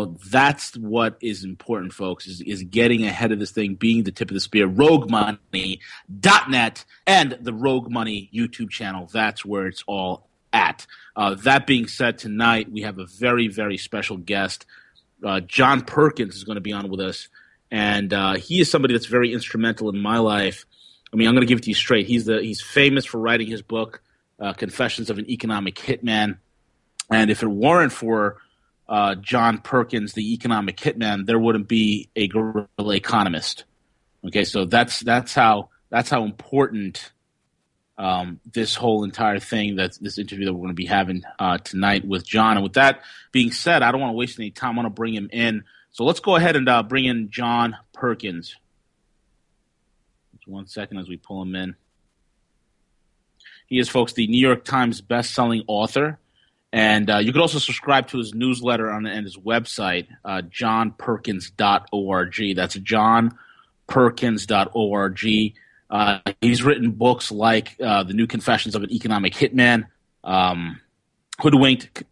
that's what is important, folks, is getting ahead of this thing, being the tip of the spear. RogueMoney.net and the Rogue Money YouTube channel. That's where it's all at. That being said, tonight we have a very, very special guest. John Perkins is going to be on with us, and he is somebody that's very instrumental in my life. I mean, I'm going to give it to you straight. He's famous for writing his book, Confessions of an Economic Hitman. And if it weren't for John Perkins, the economic hitman, there wouldn't be a Goerilla Economist. Okay, so that's how important this whole entire thing, this interview that we're going to be having tonight with John. And with that being said, I don't want to waste any time. I want to bring him in. So let's go ahead and bring in John Perkins. Just 1 second as we pull him in. He is, folks, the New York Times best-selling author. And you could also subscribe to his newsletter and his website, johnperkins.org. That's johnperkins.org. He's written books like The New Confessions of an Economic Hitman, Hoodwinked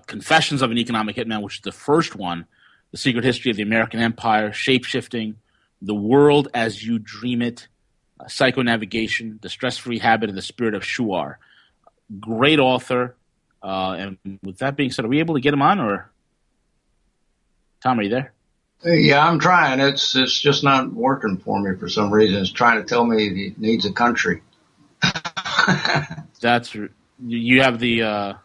Confessions of an Economic Hitman, which is the first one, The Secret History of the American Empire, Shapeshifting, The World as You Dream It, Psychonavigation, The Stress-Free Habit, and The Spirit of Shuar. Great author. And with that being said, are we able to get him on, or Tom, are you there? Yeah, I'm trying. It's just not working for me for some reason. It's trying to tell me it needs a country. That's you have the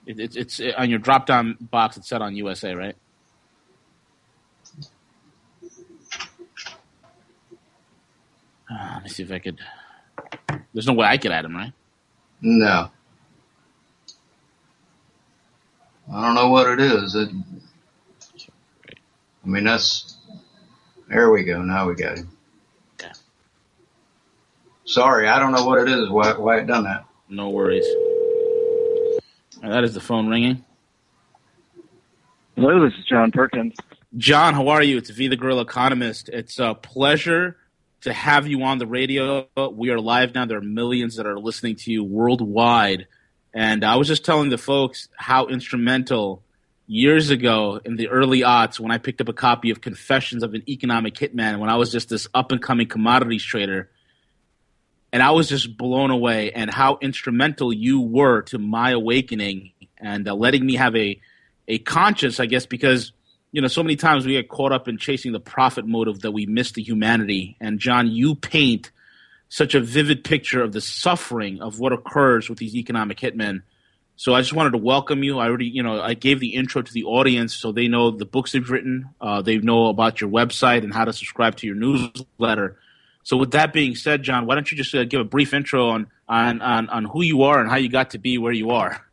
it's on your drop down box. It's set on USA, right? Let me see if I could. There's no way I could add him, right? No. I don't know what it is. I mean, there we go. Now we got him. Okay. Sorry, I don't know what it is, why it done that. No worries. And that is the phone ringing. Hello, this is John Perkins. John, how are you? It's V, the Goerilla Economist. It's a pleasure to have you on the radio. We are live now. There are millions that are listening to you worldwide. And I was just telling the folks how instrumental years ago in the early aughts when I picked up a copy of Confessions of an Economic Hitman when I was just this up-and-coming commodities trader. And I was just blown away, and how instrumental you were to my awakening and letting me have a conscience, I guess, because, you know, so many times we get caught up in chasing the profit motive that we miss the humanity. And, John, you paint such a vivid picture of the suffering of what occurs with these economic hitmen. So I just wanted to welcome you. I gave the intro to the audience so they know the books you've written. They know about your website and how to subscribe to your newsletter. So with that being said, John, why don't you just give a brief intro on who you are and how you got to be where you are?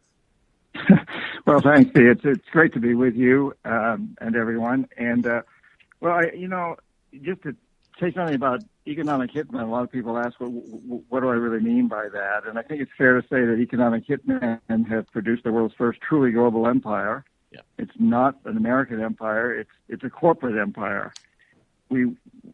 Well, thanks, P. It's great to be with you and everyone. And, just to say something about economic hitmen, a lot of people ask, what do I really mean by that? And I think it's fair to say that economic hitmen have produced the world's first truly global empire. Yeah. It's not an American empire. It's a corporate empire.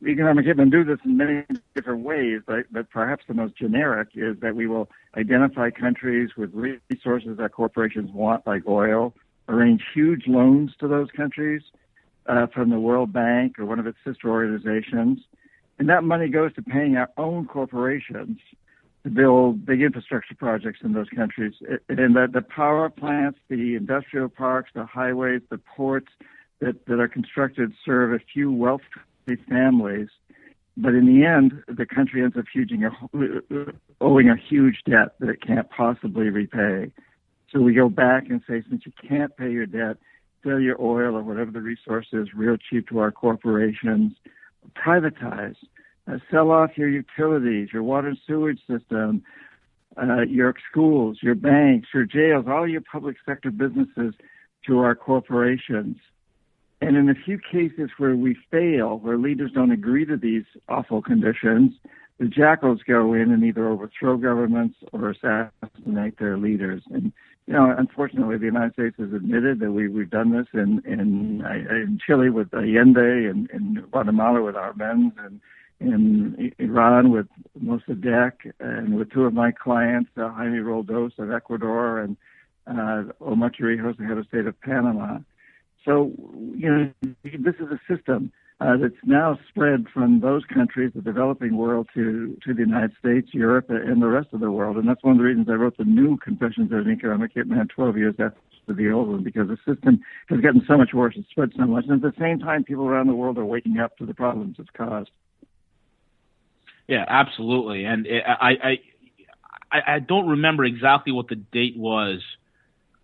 Economic hitmen do this in many different ways, but perhaps the most generic is that we will identify countries with resources that corporations want, like oil, arrange huge loans to those countries from the World Bank or one of its sister organizations. And that money goes to paying our own corporations to build big infrastructure projects in those countries. And the power plants, the industrial parks, the highways, the ports that are constructed serve a few wealthy families. But in the end, the country ends up owing a huge debt that it can't possibly repay. So we go back and say, since you can't pay your debt, sell your oil or whatever the resource is real cheap to our corporations, privatize, sell off your utilities, your water and sewage system, your schools, your banks, your jails, all your public sector businesses to our corporations. And in a few cases where we fail, where leaders don't agree to these awful conditions, the jackals go in and either overthrow governments or assassinate their leaders. And, unfortunately, the United States has admitted that we've done this in Chile with Allende, and in Guatemala with Arbenz, and in Iran with Mossadegh, and with two of my clients, Jaime Roldos of Ecuador and Omar Torrijos, the head of state of Panama. So, this is a system that's now spread from those countries, the developing world, to the United States, Europe, and the rest of the world. And that's one of the reasons I wrote the new Confessions of an Economic Hitman 12 years after the old one, because the system has gotten so much worse, it's spread so much. And at the same time, people around the world are waking up to the problems it's caused. Yeah, absolutely. And I don't remember exactly what the date was,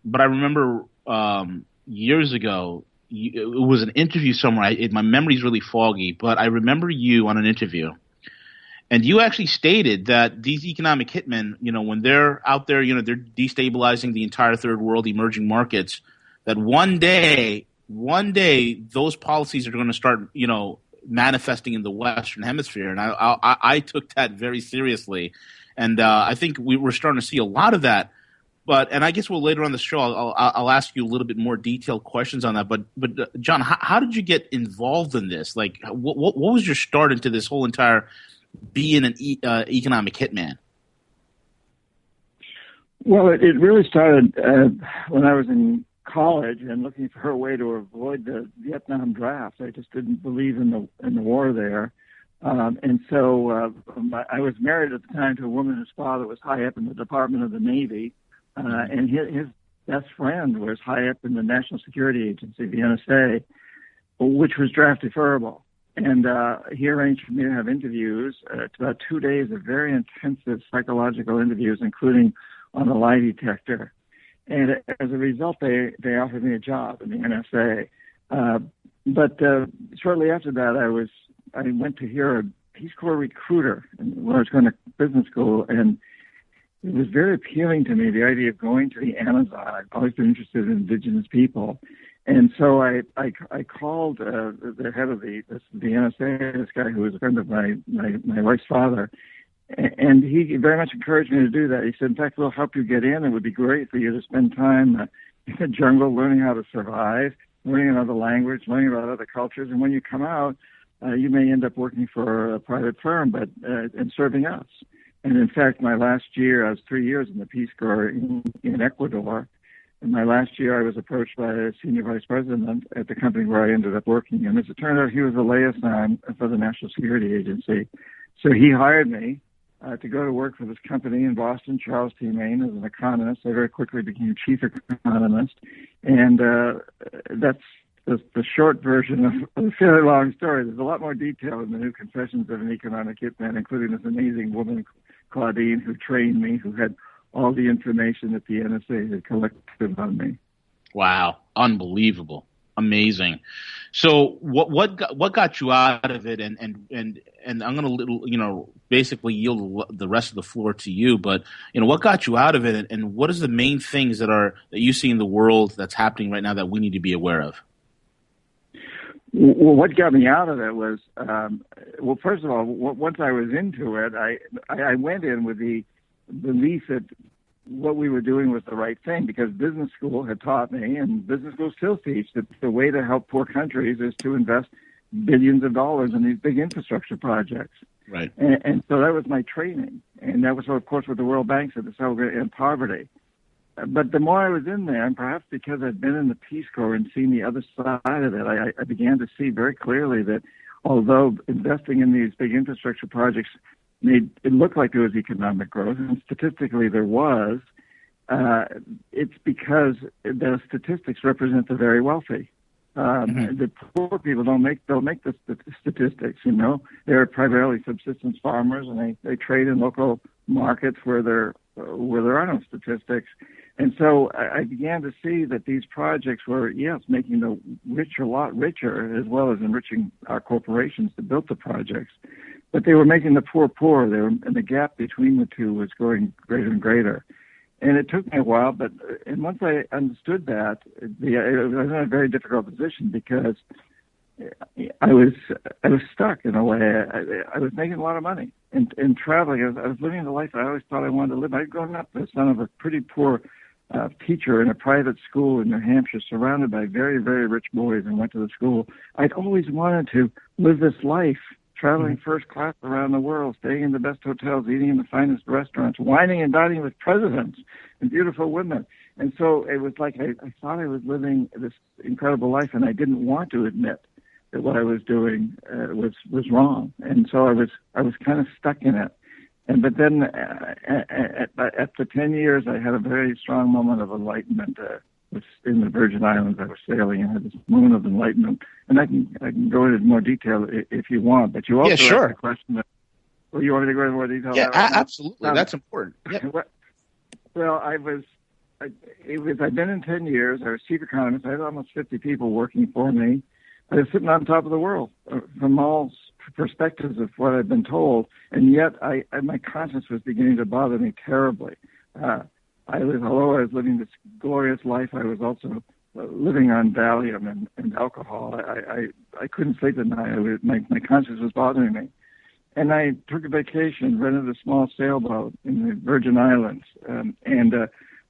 but I remember years ago, it was an interview somewhere. My memory's really foggy, but I remember you on an interview, and you actually stated that these economic hitmen, when they're out there, they're destabilizing the entire third world, emerging markets, that one day, those policies are going to start, manifesting in the Western Hemisphere. And I took that very seriously. And I think we're starting to see a lot of that. And I guess later on the show, I'll ask you a little bit more detailed questions on that. But John, how did you get involved in this? Like, what was your start into this whole entire being an economic hitman? Well, it really started when I was in college and looking for a way to avoid the Vietnam draft. I just didn't believe in the war there. And so I was married at the time to a woman whose father was high up in the Department of the Navy, and his best friend was high up in the National Security Agency, the NSA, which was draft deferrable. And he arranged for me to have interviews. It's about 2 days of very intensive psychological interviews, including on the lie detector. And as a result, they offered me a job in the NSA. But shortly after that, I went to hear a Peace Corps recruiter when I was going to business school, and it was very appealing to me, the idea of going to the Amazon. I've always been interested in indigenous people. And so I called the head of the NSA, this guy who was a friend of my wife's father, and he very much encouraged me to do that. He said, in fact, we'll help you get in. It would be great for you to spend time in the jungle learning how to survive, learning another language, learning about other cultures. And when you come out, you may end up working for a private firm, and serving us. And in fact, my last year, I was 3 years in the Peace Corps in Ecuador. In my last year, I was approached by a senior vice president at the company where I ended up working. And as it turned out, he was a liaison for the National Security Agency. So he hired me to go to work for this company in Boston, Charles T. Maine, as an economist. I very quickly became chief economist. And that's the short version of a fairly long story. There's a lot more detail in the new Confessions of an Economic Hitman, including this amazing woman, Claudine, who trained me, who had all the information that the NSA had collected on me. Wow. Unbelievable. Amazing. So what got you out of it? And I'm going to, basically yield the rest of the floor to you, but, what got you out of it, and what is the main things that you see in the world that's happening right now that we need to be aware of? Well, what got me out of it was, first of all, once I was into it, I went in with the belief that what we were doing was the right thing, because business school had taught me, and business school still teach, that the way to help poor countries is to invest billions of dollars in these big infrastructure projects. Right. And so that was my training. And that was, of course, what the World Bank said, to so end poverty. But the more I was in there, and perhaps because I'd been in the Peace Corps and seen the other side of it, I began to see very clearly that although investing in these big infrastructure projects made it look like there was economic growth, and statistically there was, it's because the statistics represent the very wealthy. The poor people don't make the statistics. They're primarily subsistence farmers, and they trade in local markets where there are no statistics. And so I began to see that these projects were, yes, making the rich a lot richer, as well as enriching our corporations that built the projects. But they were making the poor poorer, and the gap between the two was growing greater and greater. And it took me a while, and once I understood that, I was in a very difficult position, because I was stuck in a way. I was making a lot of money and traveling. I was living the life I always thought I wanted to live. I'd grown up the son of a pretty poor teacher in a private school in New Hampshire, surrounded by very, very rich boys, and went to the school. I'd always wanted to live this life, traveling first class around the world, staying in the best hotels, eating in the finest restaurants, wining and dining with presidents and beautiful women. And so it was like I thought I was living this incredible life, and I didn't want to admit that what I was doing was wrong. And so I was kind of stuck in it. But then after 10 years, I had a very strong moment of enlightenment. Was in the Virgin Islands. I was sailing and had this moment of enlightenment. And I can go into more detail if you want. But you also asked the question. Well, you want me to go into more detail? Yeah, absolutely. That's important. Yep. Well, I've been in 10 years. I was chief economist. I had almost 50 people working for me. I was sitting on top of the world from all perspectives of what I'd been told, and yet my conscience was beginning to bother me terribly. Although I was living this glorious life, I was also living on Valium and alcohol. I couldn't sleep at night. My conscience was bothering me. And I took a vacation, rented a small sailboat in the Virgin Islands.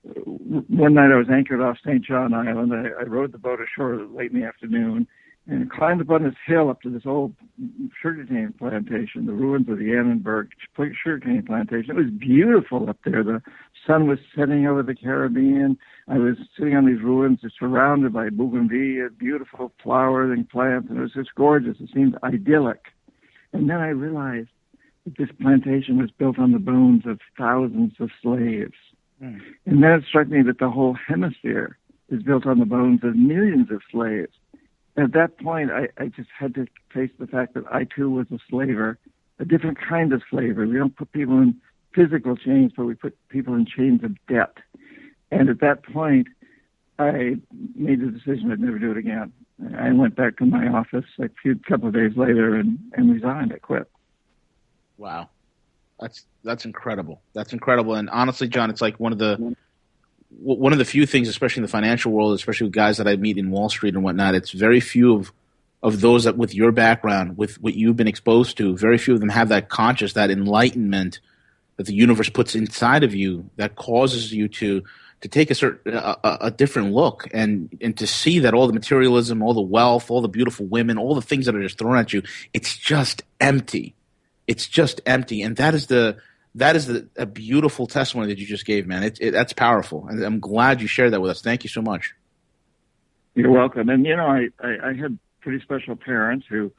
One night I was anchored off St. John Island. I rowed the boat ashore late in the afternoon and climbed up on this hill up to this old sugarcane plantation, the ruins of the Annenberg sugarcane plantation. It was beautiful up there. The sun was setting over the Caribbean. I was sitting on these ruins surrounded by bougainvillea, beautiful flowering plants, and it was just gorgeous. It seemed idyllic. And then I realized that this plantation was built on the bones of thousands of slaves. Mm. And then it struck me that the whole hemisphere is built on the bones of millions of slaves. At that point, I just had to face the fact that I, too, was a slaver, a different kind of slavery. We don't put people in physical chains, but we put people in chains of debt. And at that point, I made the decision I'd never do it again. I went back to my office a couple of days later and resigned. I quit. Wow. That's incredible. That's incredible. And honestly, John, it's like one of the few things, especially in the financial world, especially with guys that I meet in Wall Street and whatnot, it's very few of those that with your background, with what you've been exposed to, very few of them have that that enlightenment that the universe puts inside of you that causes you to take a different look and to see that all the materialism, all the wealth, all the beautiful women, all the things that are just thrown at you, it's just empty. It's just empty. And that is a beautiful testimony that you just gave, man. That's powerful. And I'm glad you shared that with us. Thank you so much. You're welcome. And, I had pretty special parents who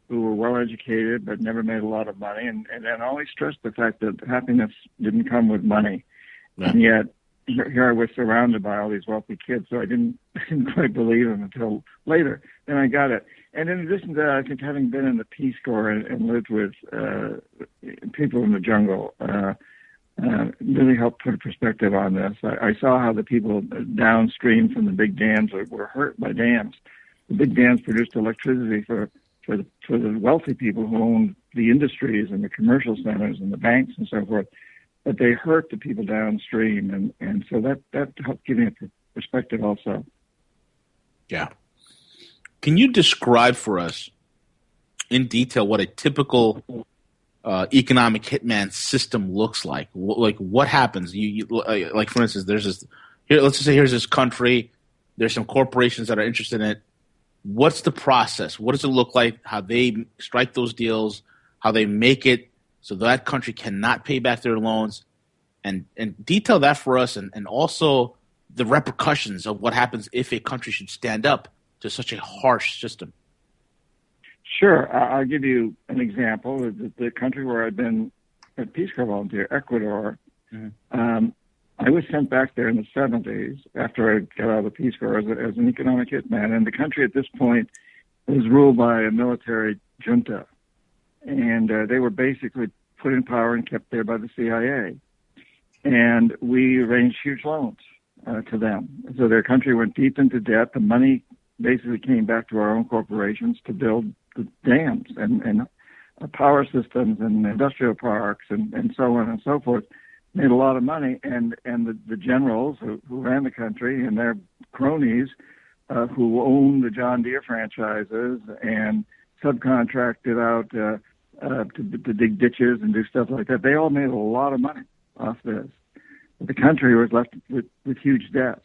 were well-educated but never made a lot of money and always stressed the fact that happiness didn't come with money. Yeah. And yet, here I was surrounded by all these wealthy kids, so I didn't quite believe them until later. Then I got it. And in addition to that, I think having been in the Peace Corps and lived with people in the jungle really helped put a perspective on this. I saw how the people downstream from the big dams were hurt by dams. The big dams produced electricity for the wealthy people who owned the industries and the commercial centers and the banks and so forth. But they hurt the people downstream, and so that helped give me a perspective also. Yeah. Can you describe for us in detail what a typical economic hitman system looks like? Like what happens? Like for instance, there's this. Let's just say here's this country. There's some corporations that are interested in it. What's the process? What does it look like? How they strike those deals? How they make it so that country cannot pay back their loans, and detail that for us, and also the repercussions of what happens if a country should stand up to such a harsh system. Sure. I'll give you an example. The country where I've been a Peace Corps volunteer, Ecuador, I was sent back there in the 70s after I got out of the Peace Corps as an economic hitman, and the country at this point was ruled by a military junta. And they were basically put in power and kept there by the CIA. And we arranged huge loans to them. So their country went deep into debt. The money basically came back to our own corporations to build the dams and power systems and industrial parks and so on and so forth. Made a lot of money. And the generals who ran the country and their cronies who owned the John Deere franchises and subcontracted out to dig ditches and do stuff like that. They all made a lot of money off this. But the country was left with huge debts.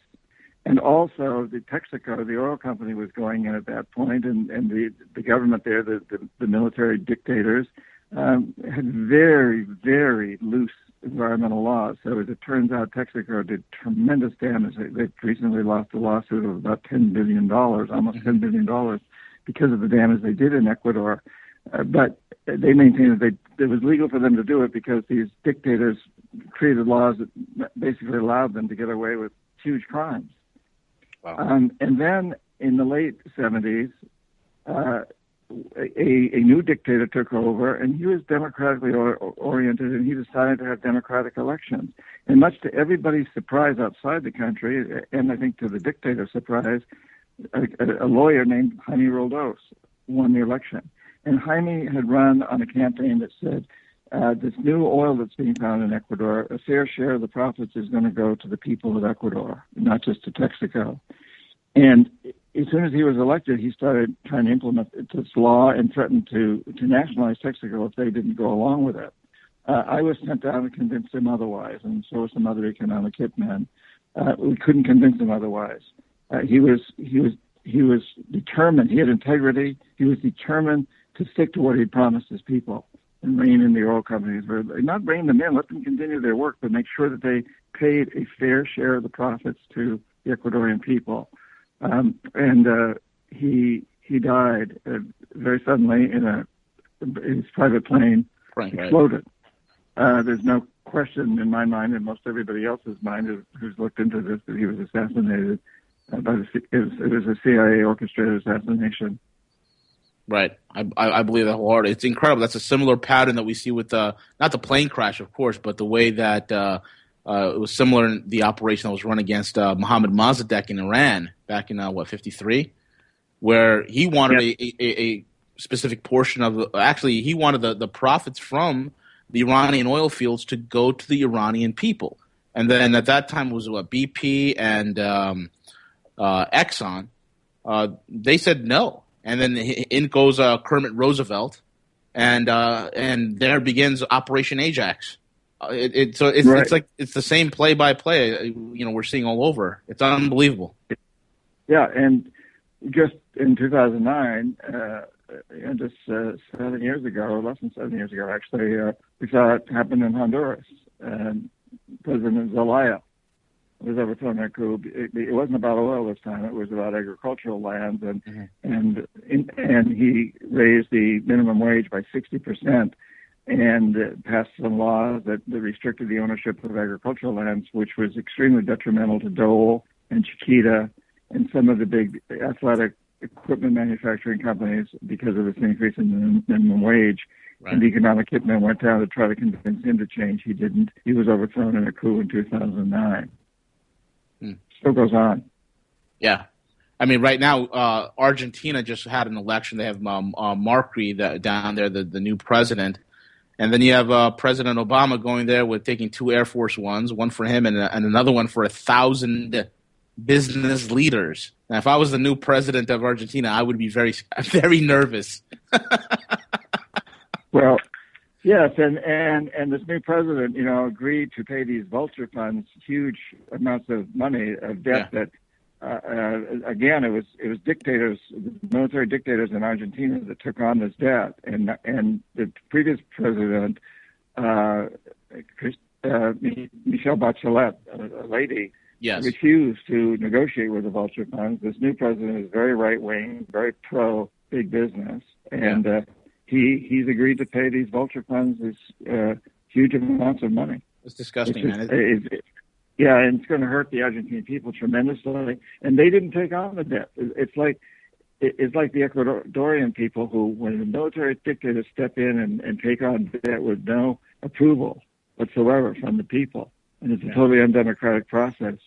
And also, the Texaco, the oil company, was going in at that point, and the government there, the military dictators, had very, very loose environmental laws. So as it turns out, Texaco did tremendous damage. They recently lost a lawsuit of about $10 billion, almost $10 billion, because of the damage they did in Ecuador. But they maintained that it was legal for them to do it because these dictators created laws that basically allowed them to get away with huge crimes. Wow. And then in the late 70s, a new dictator took over, and he was democratically oriented, and he decided to have democratic elections. And much to everybody's surprise outside the country, and I think to the dictator's surprise, a lawyer named Jaime Roldos won the election. And Jaime had run on a campaign that said, this new oil that's being found in Ecuador, a fair share of the profits is going to go to the people of Ecuador, not just to Texaco. And as soon as he was elected, he started trying to implement this law and threatened to nationalize Texaco if they didn't go along with it. I was sent down to convince him otherwise, and so were some other economic hitmen. We couldn't convince him otherwise. He was determined. He had integrity. He was determined to stick to what he'd promised his people and rein in the oil companies, or not rein them in, let them continue their work, but make sure that they paid a fair share of the profits to the Ecuadorian people. He died very suddenly in his private plane exploded. There's no question in my mind, and most everybody else's mind who's looked into this, that he was assassinated it was a CIA orchestrated assassination. Right. I believe that wholeheartedly. It's incredible. That's a similar pattern that we see with not the plane crash, of course, but the way that it was similar in the operation that was run against Mohammad Mossadegh in Iran back in, 53, where he wanted a specific portion of he wanted the profits from the Iranian oil fields to go to the Iranian people. And then at that time it was BP and Exxon. They said no. And then in goes Kermit Roosevelt, and there begins Operation Ajax. It's like it's the same play-by-play. We're seeing all over. It's unbelievable. Yeah, and just in 2009, and just 7 years ago, or less than 7 years ago, actually, we saw it happen in Honduras. President Zelaya was overthrown in a coup. It wasn't about oil this time. It was about agricultural lands, and he raised the minimum wage by 60%, and passed some laws that restricted the ownership of agricultural lands, which was extremely detrimental to Dole and Chiquita and some of the big athletic equipment manufacturing companies because of this increase in the minimum wage. Right. And the economic hitman went down to try to convince him to change. He didn't. He was overthrown in a coup in 2009. Still goes on. Yeah. I mean, right now, Argentina just had an election. They have Macri down there, the new president. And then you have President Obama going there with taking 2 Air Force Ones, one for him and another one for 1,000 business leaders. Now, if I was the new president of Argentina, I would be very, very nervous. Well, yes, and this new president, agreed to pay these vulture funds huge amounts of money of debt that, again, it was dictators, military dictators in Argentina that took on this debt, and the previous president, Michelle Bachelet, a lady, refused to negotiate with the vulture funds. This new president is very right wing, very pro big business, and he's agreed to pay these vulture funds these huge amounts of money. It's disgusting, man. And it's going to hurt the Argentine people tremendously. And they didn't take on the debt. It's like the Ecuadorian people who, when the military dictators step in and take on debt with no approval whatsoever from the people, and it's a totally undemocratic process.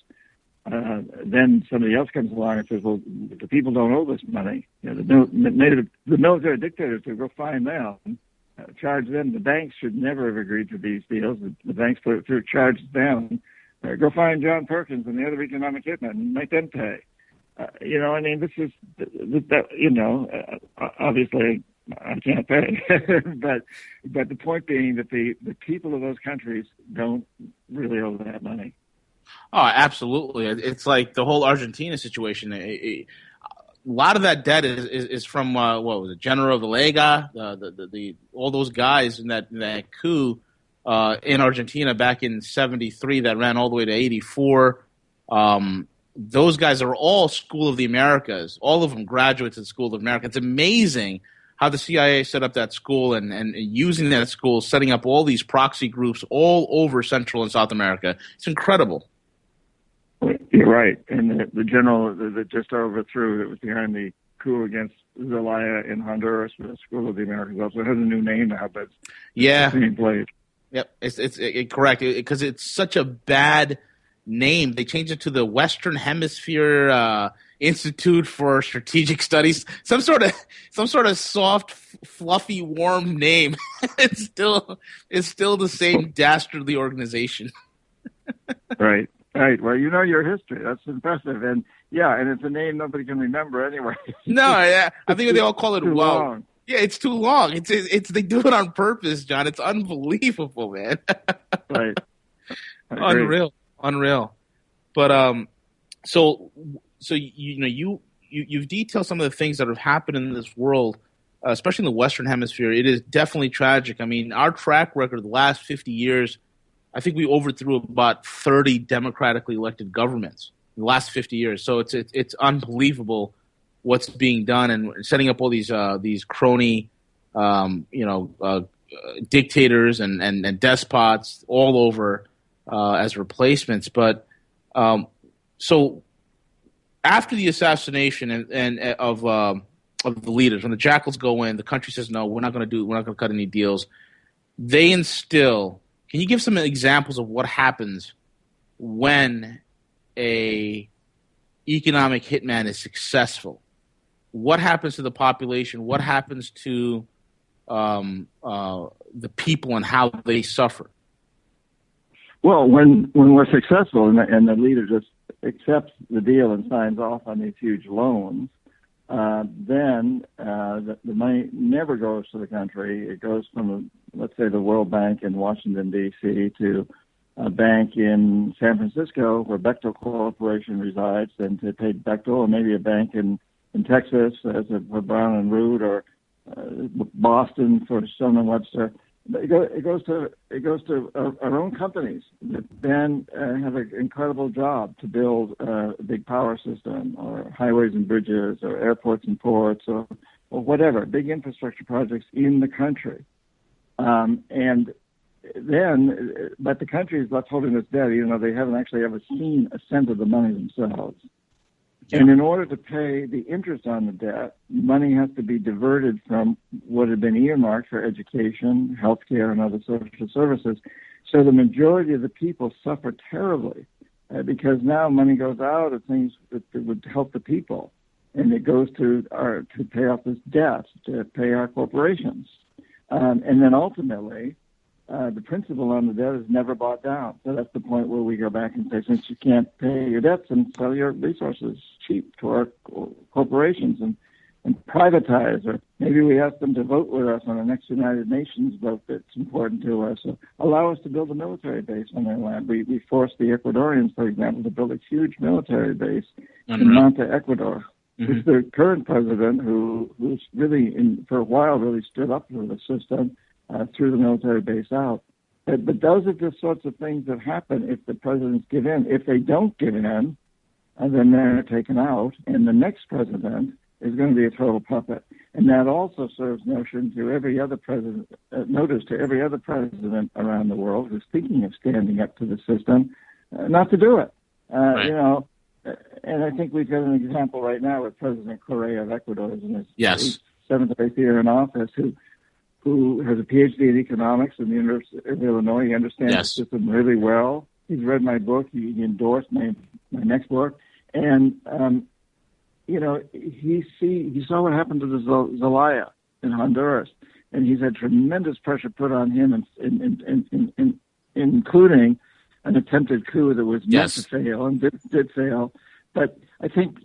Then somebody else comes along and says, well, the people don't owe this money. The military dictators will go find them, charge them. The banks should never have agreed to these deals. The banks put it through, charge them. Go find John Perkins and the other economic hitmen and make them pay. This is, obviously I can't pay. but the point being that the people of those countries don't really owe that money. Oh, absolutely. It's like the whole Argentina situation. lot of that debt is from what was it, General Villega, the all those guys in that coup in Argentina back in '73 that ran all the way to '84. Those guys are all School of the Americas. All of them graduates of the School of America. It's amazing how the CIA set up that school and using that school, setting up all these proxy groups all over Central and South America. It's incredible. You're right. And the general that just overthrew, that was behind the coup against Zelaya in Honduras, the School of the Americas, also has a new name now, but yeah, the same place. Yep, it's correct because it's such a bad name. They changed it to the Western Hemisphere Institute for Strategic Studies. Some sort of soft, fluffy, warm name. It's still the same dastardly organization. Right. Right. Well, you know your history. That's impressive. And and it's a name nobody can remember anyway. No, yeah, I think they all call it long. Yeah, it's too long. It's they do it on purpose, John. It's unbelievable, man. Right. Unreal. But so you've detailed some of the things that have happened in this world, especially in the Western Hemisphere. It is definitely tragic. I mean, our track record the last 50 years, I think we overthrew about 30 democratically elected governments in the last 50 years. So it's unbelievable what's being done and setting up all these crony, dictators and despots all over as replacements. But so after the assassination and of the leaders, when the jackals go in, the country says no, we're not going to cut any deals. They instill. Can you give some examples of what happens when a economic hitman is successful? What happens to the population? What happens to the people and how they suffer? Well, when we're successful and the leader just accepts the deal and signs off on these huge loans, then the money never goes to the country. It goes from, let's say, the World Bank in Washington, D.C. to a bank in San Francisco where Bechtel Corporation resides, and to pay Bechtel, or maybe a bank in Texas for Brown and Root, or Boston for Stone and Webster. It goes to our own companies that then have an incredible job to build a big power system, or highways and bridges, or airports and ports, or whatever, big infrastructure projects in the country. And then, but the country is left holding this debt, even though they haven't actually ever seen a cent of the money themselves. Yeah. And in order to pay the interest on the debt, money has to be diverted from what had been earmarked for education, healthcare, and other social services. So the majority of the people suffer terribly because now money goes out of things that would help the people, and it goes to pay off this debt, to pay our corporations, and then ultimately. The principal on the debt is never bought down. So that's the point where we go back and say, since you can't pay your debts, and sell your resources cheap to our corporations and privatize, or maybe we ask them to vote with us on the next United Nations vote that's important to us. So allow us to build a military base on their land. We forced the Ecuadorians, for example, to build a huge military base in Manta, Ecuador. Mm-hmm. It's the current president who's really, for a while, really stood up for the system. Threw the military base out. But those are the sorts of things that happen if the presidents give in. If they don't give in, then they're taken out, and the next president is going to be a total puppet. And that also serves notice to every other president around the world who's thinking of standing up to the system, not to do it. Right. And I think we've got an example right now with President Correa of Ecuador in his 7th or 8th year in office, who has a PhD in economics from the University of Illinois. He understands the system really well. He's read my book. He endorsed my next book. And, he saw what happened to the Zelaya in Honduras. And he's had tremendous pressure put on him, including an attempted coup that was meant to fail and did fail. But I think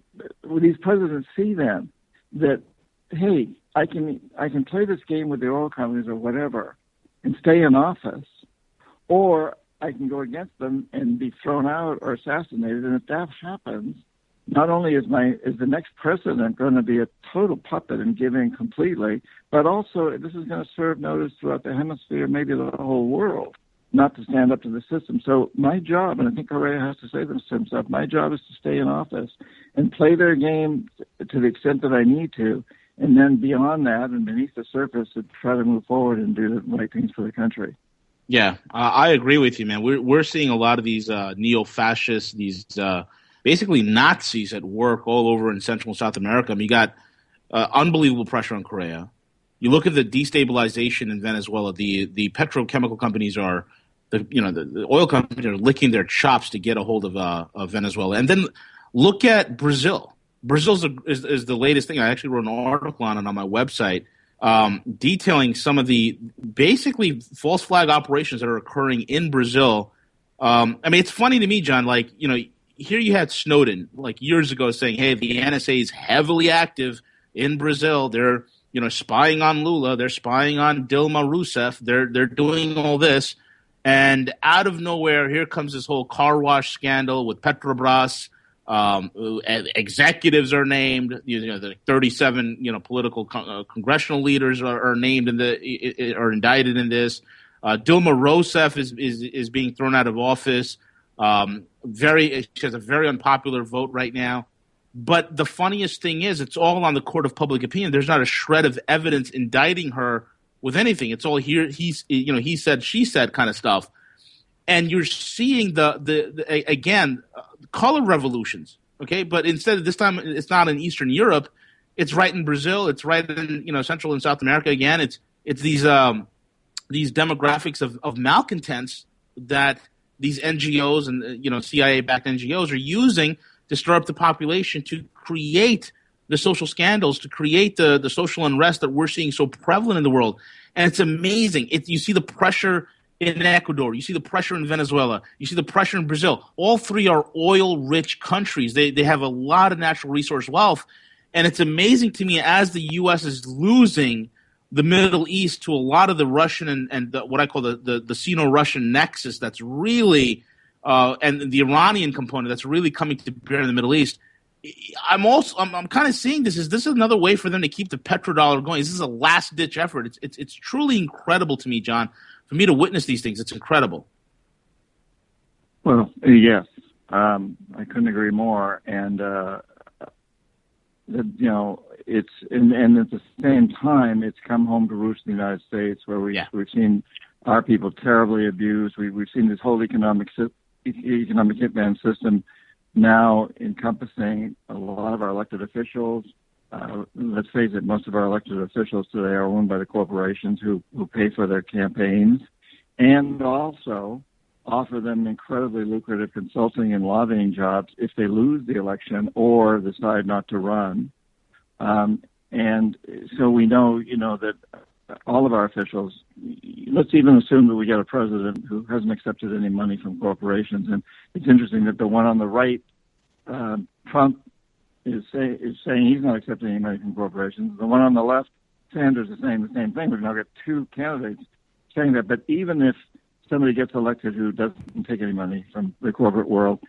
these presidents see then that, hey, I can play this game with the oil companies or whatever and stay in office, or I can go against them and be thrown out or assassinated. And if that happens, not only is the next president going to be a total puppet and give in completely, but also this is going to serve notice throughout the hemisphere, maybe the whole world, not to stand up to the system. So my job, and I think Goerilla has to say this to himself, my job is to stay in office and play their game to the extent that I need to, and then beyond that and beneath the surface to try to move forward and do the right things for the country. Yeah, I agree with you, man. We're seeing a lot of these neo-fascists, these basically Nazis at work all over in Central and South America. I mean, you got unbelievable pressure on Correa. You look at the destabilization in Venezuela. The petrochemical companies are, the oil companies are licking their chops to get a hold of Venezuela. And then look at Brazil. Brazil is the latest thing. I actually wrote an article on it on my website, detailing some of the basically false flag operations that are occurring in Brazil. I mean, it's funny to me, John, here you had Snowden years ago saying, hey, the NSA is heavily active in Brazil. They're, spying on Lula. They're spying on Dilma Rousseff. They're doing all this. And out of nowhere, here comes this whole car wash scandal with Petrobras. Executives are named. The 37 political congressional leaders are named are indicted in this. Dilma Rousseff is being thrown out of office. She has a very unpopular vote right now. But the funniest thing is, it's all on the court of public opinion. There's not a shred of evidence indicting her with anything. It's all here. He said, she said kind of stuff. And you're seeing again, color revolutions. Okay. But instead of this time, it's not in Eastern Europe. It's right in Brazil. It's right in, Central and South America. Again, it's these demographics of malcontents that these NGOs and, CIA-backed NGOs are using to stir up the population, to create the social scandals, to create the social unrest that we're seeing so prevalent in the world. And it's amazing. You see the pressure in Ecuador. You see the pressure in Venezuela. You see the pressure in Brazil. All three are oil-rich countries. They have a lot of natural resource wealth. And it's amazing to me as the U.S. is losing the Middle East to a lot of the Russian and what I call the Sino-Russian nexus that's really and the Iranian component that's really coming to bear in the Middle East. I'm kind of seeing this is another way for them to keep the petrodollar going. This is a last ditch effort. It's truly incredible to me, John, for me to witness these things. It's incredible. Well, yes, I couldn't agree more. And it's and at the same time, it's come home to roost in the United States, where we've seen our people terribly abused. We've seen this whole economic hitman system now encompassing a lot of our elected officials. Let's face it, most of our elected officials today are owned by the corporations who pay for their campaigns and also offer them incredibly lucrative consulting and lobbying jobs if they lose the election or decide not to run. And so we know, that all of our officials, let's even assume that we get a president who hasn't accepted any money from corporations. And it's interesting that the one on the right, Trump, is saying he's not accepting any money from corporations. The one on the left, Sanders, is saying the same thing. We've now got two candidates saying that. But even if somebody gets elected who doesn't take any money from the corporate world,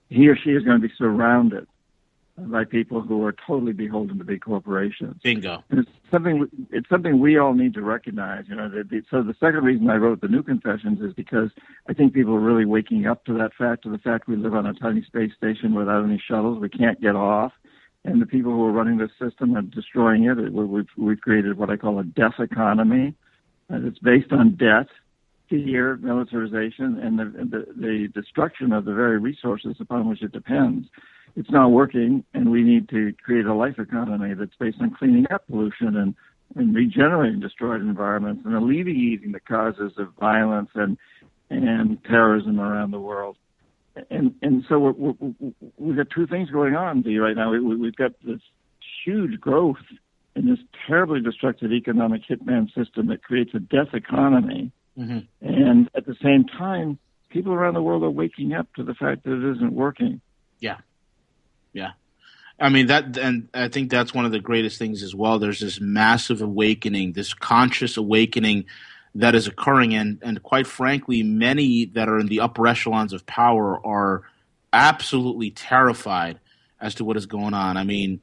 he or she is going to be surrounded by people who are totally beholden to big corporations. Bingo. And it's something we all need to recognize. So the second reason I wrote the New Confessions is because I think people are really waking up to the fact we live on a tiny space station without any shuttles. We can't get off. And the people who are running this system are destroying it. We've created what I call a death economy. It's based on debt, fear, militarization, and the destruction of the very resources upon which it depends. It's not working, and we need to create a life economy that's based on cleaning up pollution and regenerating destroyed environments and alleviating the causes of violence and terrorism around the world. And so we've got two things going on right now. We've got this huge growth in this terribly destructive economic hitman system that creates a death economy. Mm-hmm. And at the same time, people around the world are waking up to the fact that it isn't working. Yeah. Yeah. I mean, and I think that's one of the greatest things as well. There's this massive awakening, this conscious awakening that is occurring. And quite frankly, many that are in the upper echelons of power are absolutely terrified as to what is going on. I mean,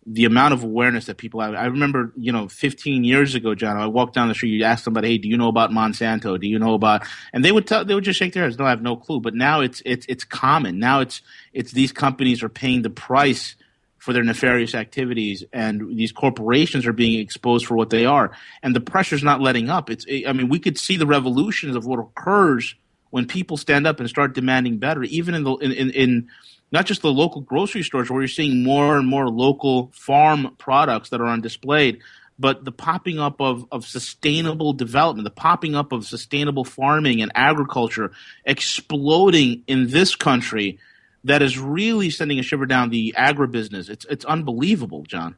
the amount of awareness that people have. I remember, 15 years ago, John, I walked down the street, you ask somebody, hey, do you know about Monsanto? Do you know about, and they would just shake their heads. No, I have no clue. But now it's common. Now it's these companies are paying the price for their nefarious activities, and these corporations are being exposed for what they are. And the pressure's not letting up. We could see the revolutions of what occurs when people stand up and start demanding better, even in not just the local grocery stores where you're seeing more and more local farm products that are on display, but the popping up of sustainable development, the popping up of sustainable farming and agriculture exploding in this country that is really sending a shiver down the agribusiness. It's unbelievable, John.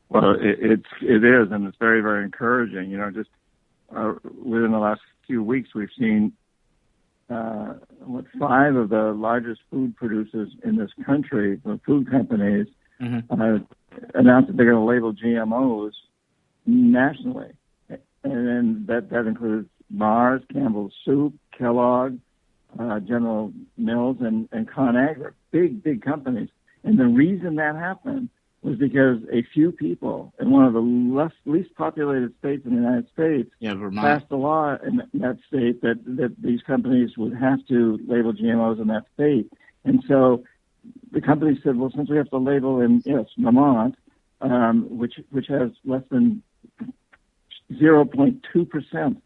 Well, it is, and it's very, very encouraging. Just within the last few weeks, we've seen 5 of the largest food producers in this country, the food companies, announced that they're going to label GMOs nationally. And that includes Mars, Campbell's Soup, Kellogg, General Mills, and ConAgra, big companies. And the reason that happened was because a few people in one of the least populated states in the United States passed a law in that state that these companies would have to label GMOs in that state. And so the company said, well, since we have to label in Vermont, which has less than 0.2%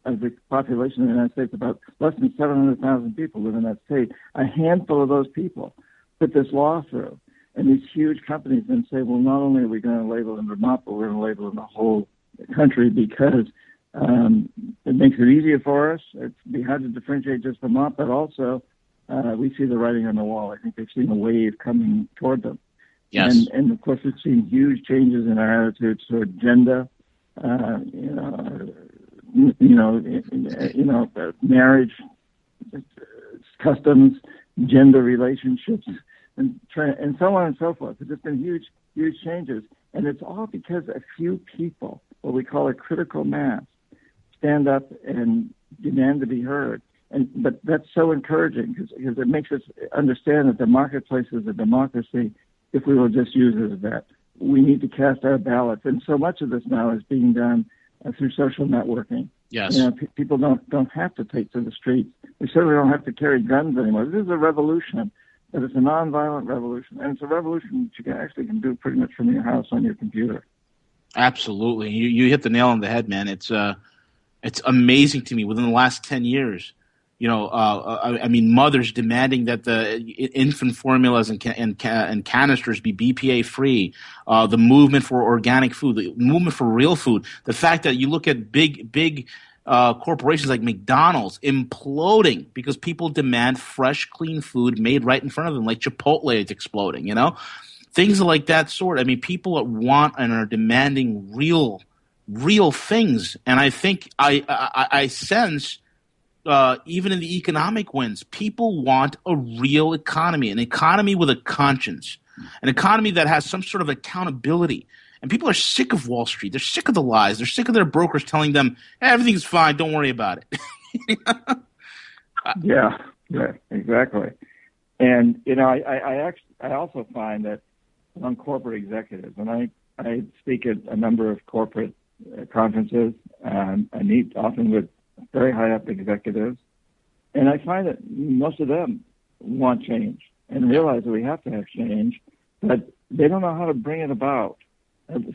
of the population of the United States, about less than 700,000 people live in that state, a handful of those people put this law through. And these huge companies then say, well, not only are we going to label in Vermont, but we're going to label in the whole country because it makes it easier for us. It's be hard to differentiate just Vermont, but also we see the writing on the wall. I think they've seen a wave coming toward them. Yes. And of course, we've seen huge changes in our attitudes toward gender, marriage, customs, gender relationships, and so on and so forth. There's just been huge changes. And it's all because a few people, what we call a critical mass, stand up and demand to be heard. But that's so encouraging because it makes us understand that the marketplace is a democracy if we will just use it as that. We need to cast our ballots. And so much of this now is being done through social networking. Yes. People don't have to take to the streets. We certainly don't have to carry guns anymore. This is a revolution. But it's a nonviolent revolution, and it's a revolution that you can do pretty much from your house on your computer. Absolutely, you hit the nail on the head, man. It's amazing to me. Within the last 10 years, mothers demanding that the infant formulas and canisters be BPA free. The movement for organic food, the movement for real food. The fact that you look at big corporations like McDonald's imploding because people demand fresh, clean food made right in front of them, like Chipotle is exploding, things like that sort. I mean, people want and are demanding real things. And I think I sense even in the economic wins, people want a real economy, an economy with a conscience, an economy that has some sort of accountability. And people are sick of Wall Street. They're sick of the lies. They're sick of their brokers telling them, hey, everything's fine. Don't worry about it. Yeah, exactly. And, I also find that among corporate executives, and I speak at a number of corporate conferences, I meet often with very high-up executives, and I find that most of them want change and realize that we have to have change, but they don't know how to bring it about.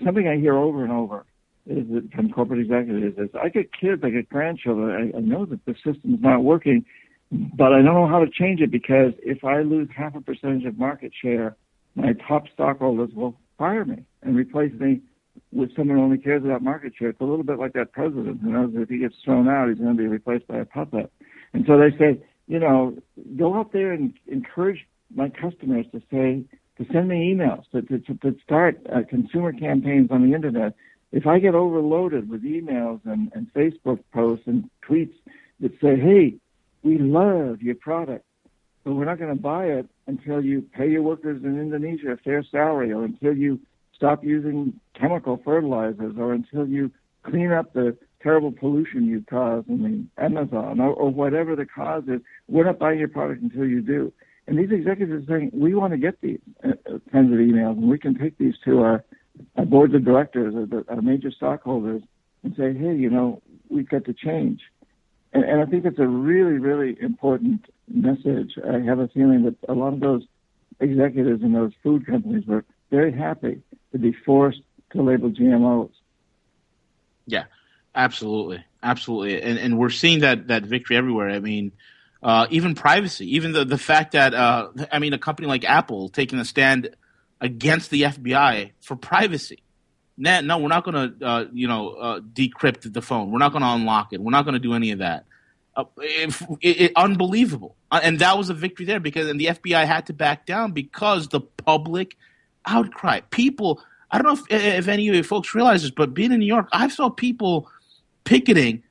Something I hear over and over is that from corporate executives is, I get kids, I get grandchildren, I know that the system's not working, but I don't know how to change it because if I lose 0.5% of market share, my top stockholders will fire me and replace me with someone who only cares about market share. It's a little bit like that president who knows that if he gets thrown out, he's going to be replaced by a puppet. And so they say, go out there and encourage my customers to send me emails, to start consumer campaigns on the internet. If I get overloaded with emails and Facebook posts and tweets that say, hey, we love your product, but we're not going to buy it until you pay your workers in Indonesia a fair salary, or until you stop using chemical fertilizers, or until you clean up the terrible pollution you cause in the Amazon, or whatever the cause is, we're not buying your product until you do. And these executives are saying, we want to get these kinds of emails, and we can take these to our boards of directors or our major stockholders and say, hey, we've got to change. And I think it's a really, really important message. I have a feeling that a lot of those executives in those food companies were very happy to be forced to label GMOs. Yeah, absolutely. Absolutely. And we're seeing that victory everywhere. I mean, even privacy, even the fact that, a company like Apple taking a stand against the FBI for privacy. No, we're not going to, decrypt the phone. We're not going to unlock it. We're not going to do any of that. Unbelievable. And that was a victory there and the FBI had to back down because the public outcry. People, I don't know if any of you folks realize this, but being in New York, I saw people picketing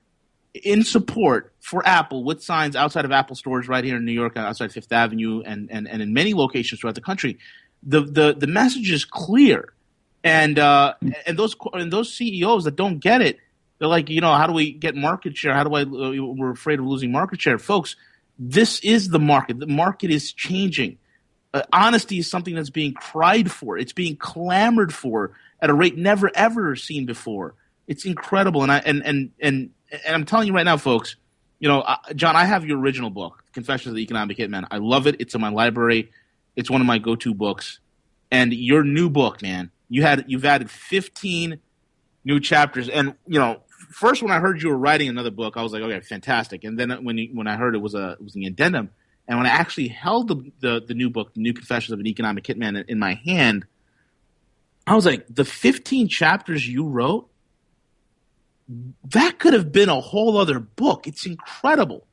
in support for Apple with signs outside of Apple stores right here in New York, outside Fifth Avenue, and in many locations throughout the country. The message is clear, and those CEOs that don't get it, they're like, how do we get market share? We're afraid of losing market share, folks. This is the market. The market is changing. Honesty is something that's being cried for. It's being clamored for at a rate never ever seen before. It's incredible, and I'm telling you right now, folks. John, I have your original book, Confessions of the Economic Hitman. I love it. It's in my library. It's one of my go-to books. And your new book, man, you've added 15 new chapters. And first when I heard you were writing another book, I was like, okay, fantastic. And then when I heard it was an addendum, and when I actually held the new book, The New Confessions of an Economic Hitman, in my hand, I was like, the 15 chapters you wrote, that could have been a whole other book. It's incredible.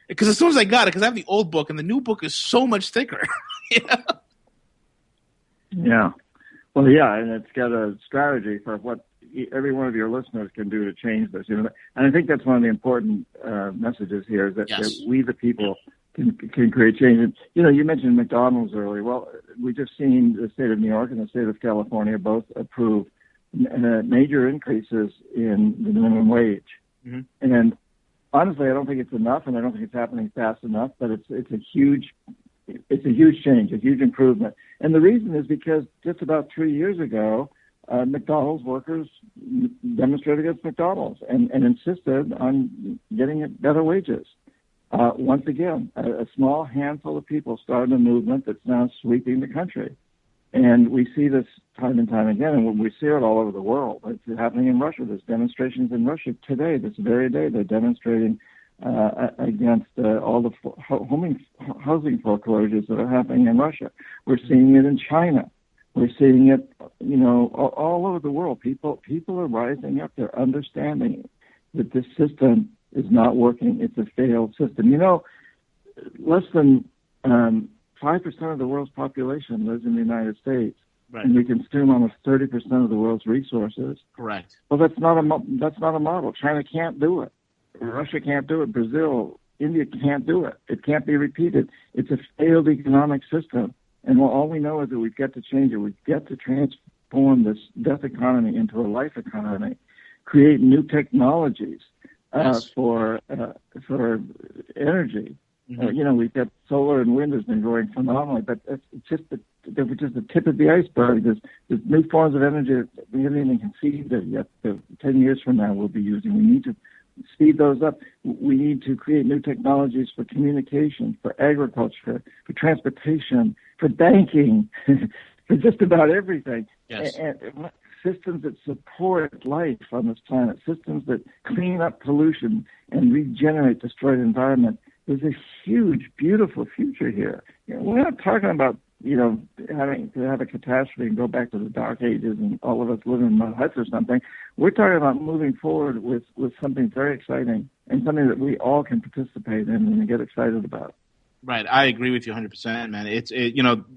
Because as soon as I got it, because I have the old book, and the new book is so much thicker. Yeah. Well, yeah, and it's got a strategy for what every one of your listeners can do to change this. And I think that's one of the important messages here, is that, yes, that we, the people, can create change. And, you mentioned McDonald's earlier. Well, we just seen the state of New York and the state of California both approve major increases in the minimum wage. Mm-hmm. And honestly, I don't think it's enough, and I don't think it's happening fast enough, but it's a huge change, a huge improvement. And the reason is because just about 3 years ago, McDonald's workers demonstrated against McDonald's and insisted on getting better wages. Once again, a small handful of people started a movement that's now sweeping the country. And we see this time and time again, and we see it all over the world. It's happening in Russia. There's demonstrations in Russia today, this very day. They're demonstrating against all the housing foreclosures that are happening in Russia. We're seeing it in China. We're seeing it, all over the world. People are rising up. They're understanding that this system is not working. It's a failed system. Less than 5% of the world's population lives in the United States, right, and we consume almost 30% of the world's resources. Correct. Well, that's not a model. China can't do it. Russia can't do it. Brazil, India can't do it. It can't be repeated. It's a failed economic system. And all we know is that we've got to change it. We've got to transform this death economy into a life economy, create new technologies for energy. Mm-hmm. We've got solar and wind has been growing phenomenally, but it's just the tip of the iceberg. There's new forms of energy that we haven't even conceived of yet. 10 years from now, we'll be using. We need to speed those up. We need to create new technologies for communication, for agriculture, for transportation, for banking, for just about everything. Yes. And systems that support life on this planet, systems that clean up pollution and regenerate destroyed environment. There's a huge, beautiful future here. We're not talking about, having to have a catastrophe and go back to the dark ages and all of us living in mud huts or something. We're talking about moving forward with something very exciting and something that we all can participate in and get excited about. Right. I agree with you 100%, man.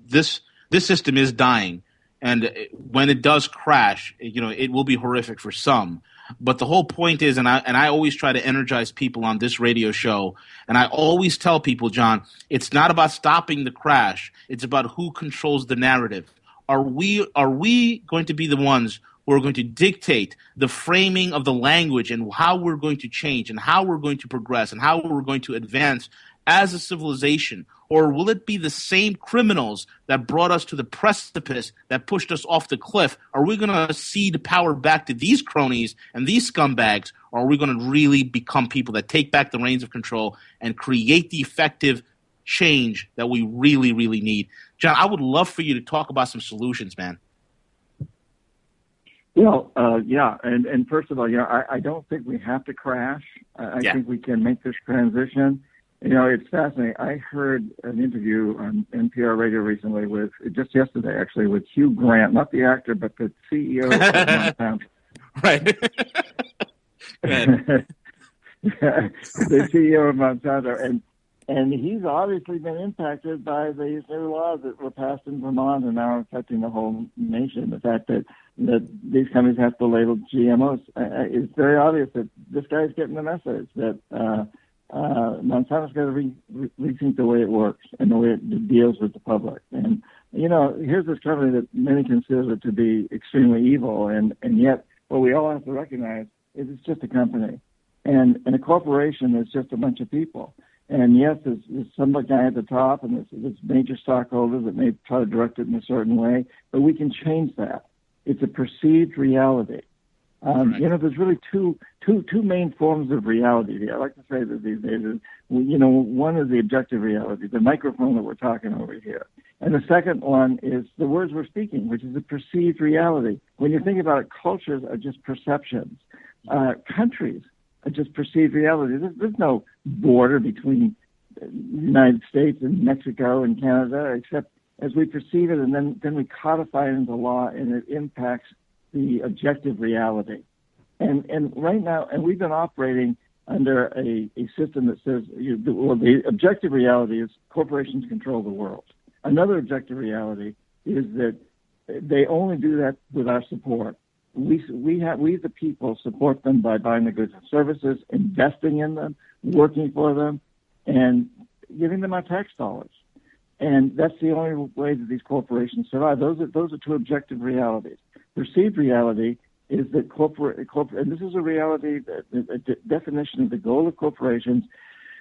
This system is dying. And when it does crash, it will be horrific for some. But the whole point is, and I always try to energize people on this radio show, and I always tell people, John, it's not about stopping the crash. It's about who controls the narrative. Are we going to be the ones who are going to dictate the framing of the language and how we're going to change and how we're going to progress and how we're going to advance as a civilization? Or will it be the same criminals that brought us to the precipice, that pushed us off the cliff? Are we going to cede power back to these cronies and these scumbags? Or are we going to really become people that take back the reins of control and create the effective change that we really, really need? John, I would love for you to talk about some solutions, man. Well, yeah, and first of all, I don't think we have to crash. I think we can make this transition. It's fascinating. I heard an interview on NPR radio recently just yesterday, actually, with Hugh Grant, not the actor, but the CEO of Monsanto. Right. The CEO of Monsanto, and he's obviously been impacted by these new laws that were passed in Vermont and now affecting the whole nation. The fact that these companies have to label GMOs, it's very obvious that this guy's getting the message that Monsanto's got to rethink the way it works and the way it deals with the public. And, here's this company that many consider to be extremely evil, and yet what we all have to recognize is it's just a company. And a corporation is just a bunch of people. And yes, there's some guy at the top and there's major stockholders that may try to direct it in a certain way, but we can change that. It's a perceived reality. There's really two main forms of reality. I like to say that these days is, one is the objective reality, the microphone that we're talking over here. And the second one is the words we're speaking, which is a perceived reality. When you think about it, cultures are just perceptions. Countries are just perceived reality. There's no border between the United States and Mexico and Canada, except as we perceive it, and then we codify it into law, and it impacts the objective reality. And right now, and we've been operating under a system that says, the objective reality is corporations control the world. Another objective reality is that they only do that with our support. We the people support them by buying the goods and services, investing in them, working for them, and giving them our tax dollars. And that's the only way that these corporations survive. Those are two objective realities. Perceived reality is that and this is a reality, a definition of the goal of corporations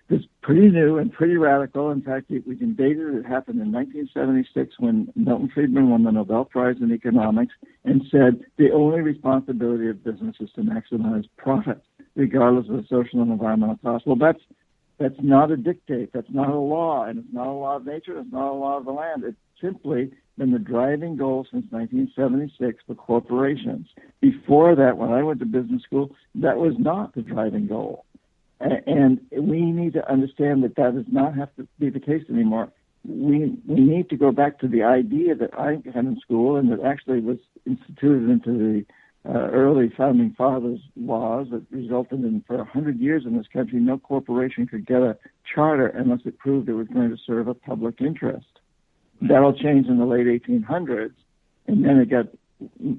that's pretty new and pretty radical. In fact, we can date it. It happened in 1976 when Milton Friedman won the Nobel Prize in economics and said the only responsibility of business is to maximize profit, regardless of the social and environmental costs. Well, that's not a dictate. That's not a law, and it's not a law of nature. It's not a law of the land. It's simply been the driving goal since 1976 for corporations. Before that, when I went to business school, that was not the driving goal. And we need to understand that does not have to be the case anymore. We need to go back to the idea that I had in school and that actually was instituted into the early founding fathers' laws that resulted in, for 100 years in this country, no corporation could get a charter unless it proved it was going to serve a public interest. That'll change in the late 1800s, and then it got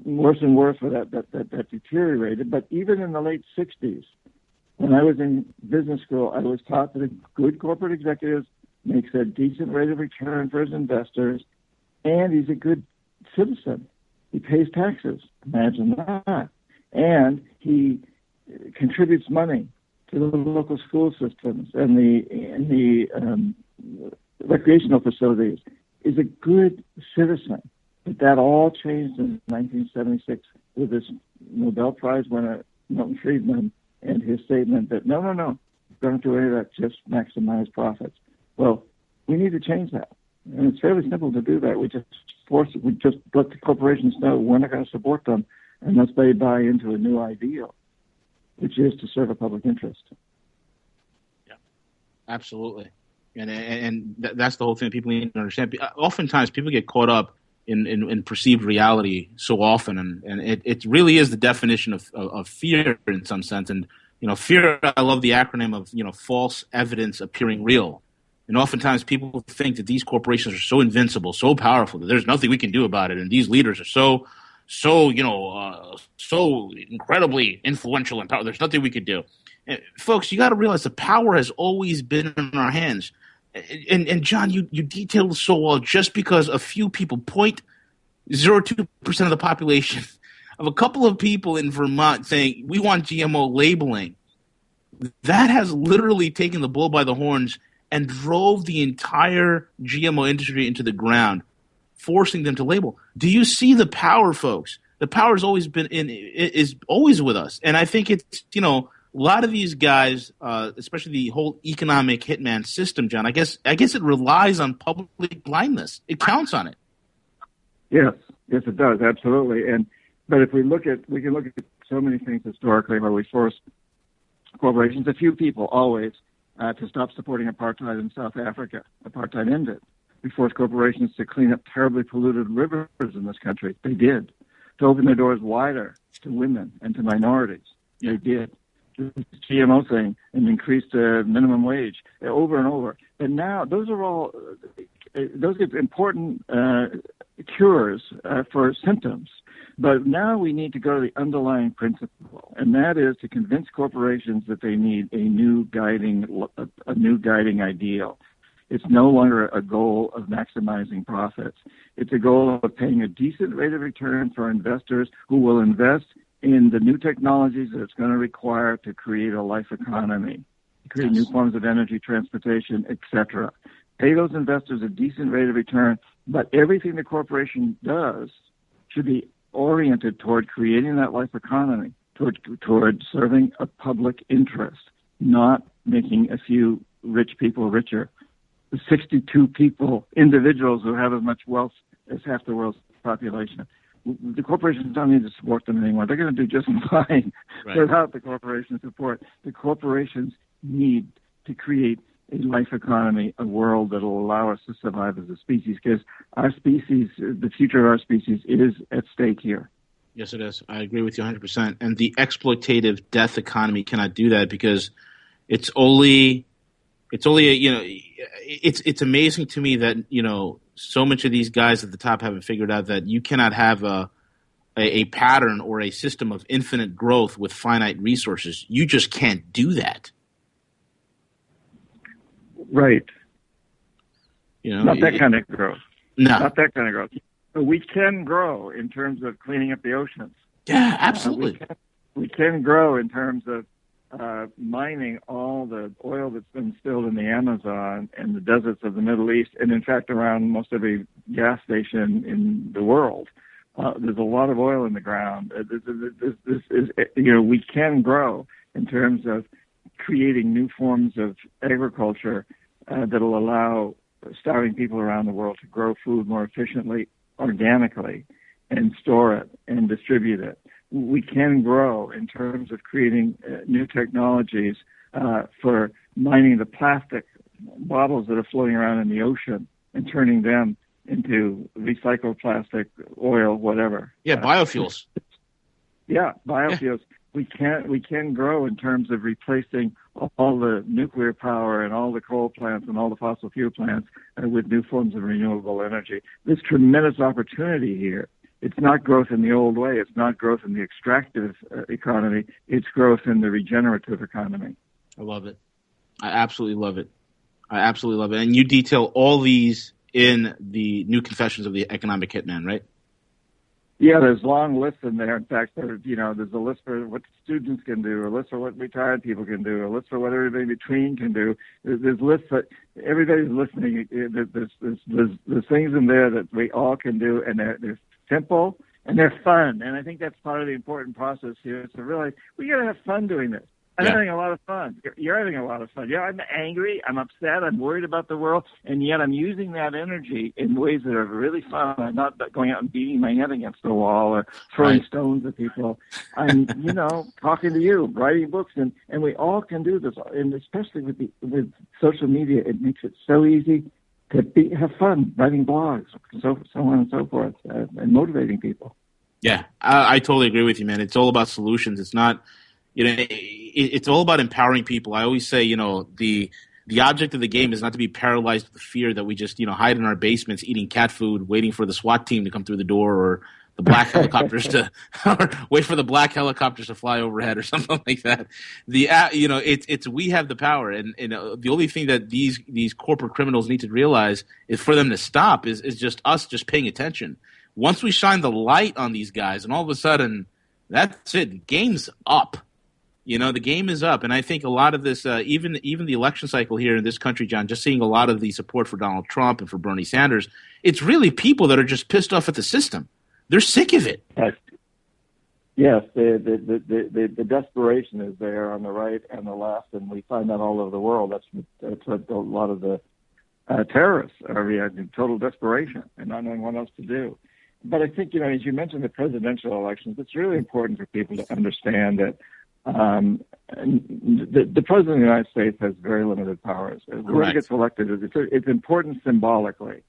worse and worse where that deteriorated. But even in the late 60s, when I was in business school, I was taught that a good corporate executive makes a decent rate of return for his investors, and he's a good citizen. He pays taxes. Imagine that. And he contributes money to the local school systems and the recreational facilities. Is a good citizen. But that all changed in 1976 with this Nobel Prize winner, Milton Friedman, and his statement that, no, don't do any of that, just maximize profits. Well, we need to change that. And it's fairly simple to do that. We just let the corporations know we're not going to support them unless they buy into a new ideal, which is to serve a public interest. Yeah, absolutely. And that's the whole thing people need to understand. Oftentimes people get caught up in perceived reality so often, and it really is the definition of fear in some sense. And, fear, I love the acronym of, false evidence appearing real. And oftentimes people think that these corporations are so invincible, so powerful, that there's nothing we can do about it. And these leaders are so incredibly influential and powerful. There's nothing we could do. And folks, you got to realize the power has always been in our hands. And John, you detailed so well, just because a few people, 0.02% of the population, of a couple of people in Vermont saying, we want GMO labeling, that has literally taken the bull by the horns and drove the entire GMO industry into the ground, forcing them to label. Do you see the power, folks? The power has always been is always with us, and I think it's a lot of these guys, especially the whole economic hitman system, John. I guess it relies on public blindness. It counts on it. Yes, it does, absolutely. But if we can look at so many things historically where we forced corporations, a few people always, to stop supporting apartheid in South Africa. Apartheid ended. We forced corporations to clean up terribly polluted rivers in this country. They did. To open their doors wider to women and to minorities. They did. The GMO thing and increased minimum wage over and over. And now those are important cures for symptoms. But now we need to go to the underlying principle, and that is to convince corporations that they need a new guiding ideal. It's no longer a goal of maximizing profits. It's a goal of paying a decent rate of return for investors who will invest in the new technologies that it's going to require to create a life economy, to create new forms of energy, transportation, etc. Pay those investors a decent rate of return, but everything the corporation does should be oriented toward creating that life economy, toward serving a public interest, not making a few rich people richer. The 62 individuals who have as much wealth as half the world's population. The corporations don't need to support them anymore. They're going to do just fine without the corporation support. The corporations need to create a life economy, a world that will allow us to survive as a species, because our species, the future of our species, is at stake here. Yes, it is. I agree with you 100%. And the exploitative death economy cannot do that because it's amazing to me that, so much of these guys at the top haven't figured out that you cannot have a pattern or a system of infinite growth with finite resources. You just can't do that. Right. Not that kind of growth. No. Not that kind of growth. But we can grow in terms of cleaning up the oceans. Yeah, absolutely. We can grow in terms of mining all the oil that's been spilled in the Amazon and the deserts of the Middle East, and in fact around most every gas station in the world. There's a lot of oil in the ground. We can grow in terms of creating new forms of agriculture that'll allow starving people around the world to grow food more efficiently, organically, and store it and distribute it. We can grow in terms of creating new technologies for mining the plastic bottles that are floating around in the ocean and turning them into recycled plastic, oil, whatever. Yeah, biofuels. Biofuels. Yeah. We can grow in terms of replacing all the nuclear power and all the coal plants and all the fossil fuel plants with new forms of renewable energy. There's tremendous opportunity here. It's not growth in the old way. It's not growth in the extractive economy. It's growth in the regenerative economy. I love it. I absolutely love it. And you detail all these in the New Confessions of the Economic Hitman, right? Yeah, there's long lists in there. In fact, there's a list for what students can do, a list for what retired people can do, a list for what everybody between can do. There's lists that everybody's listening. There's things in there that we all can do, and they're simple and they're fun. And I think that's part of the important process here. Is to realize we got to have fun doing this. I'm having a lot of fun. You're having a lot of fun. Yeah, I'm angry. I'm upset. I'm worried about the world. And yet I'm using that energy in ways that are really fun. I'm not going out and beating my head against the wall or throwing stones at people. I'm, talking to you, writing books. And we all can do this. And especially with social media, it makes it so easy to have fun writing blogs, so on and so forth, and motivating people. Yeah, I totally agree with you, man. It's all about solutions. It's not... it's all about empowering people. I always say, the object of the game is not to be paralyzed with the fear that we just, hide in our basements eating cat food, waiting for the SWAT team to come through the door or the black helicopters or wait for the black helicopters to fly overhead or something like that. It's we have the power, and the only thing that these corporate criminals need to realize is for them to stop is just us just paying attention. Once we shine the light on these guys, and all of a sudden, that's it. Game's up. The game is up, and I think a lot of this, even the election cycle here in this country, John, just seeing a lot of the support for Donald Trump and for Bernie Sanders, it's really people that are just pissed off at the system. They're sick of it. Yes, the desperation is there on the right and the left, and we find that all over the world. That's what a lot of the terrorists are in total desperation and not knowing what else to do. But I think, as you mentioned, the presidential elections, it's really important for people to understand that the president of the United States has very limited powers. Whoever gets elected, it's important symbolically.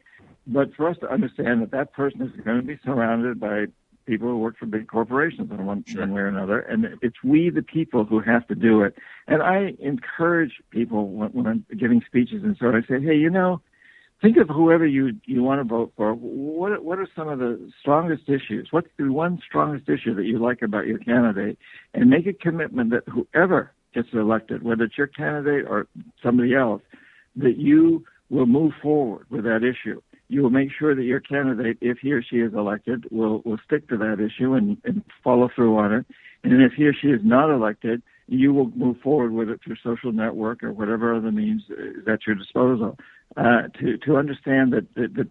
But for us to understand that person is going to be surrounded by people who work for big corporations in one way or another, and it's we, the people, who have to do it. And I encourage people when I'm giving speeches and so on, I say, hey, think of whoever you want to vote for. What are some of the strongest issues? What's the one strongest issue that you like about your candidate? And make a commitment that whoever gets elected, whether it's your candidate or somebody else, that you will move forward with that issue. You will make sure that your candidate, if he or she is elected, will stick to that issue and follow through on it. And if he or she is not elected, you will move forward with it through social network or whatever other means is at your disposal. To understand that the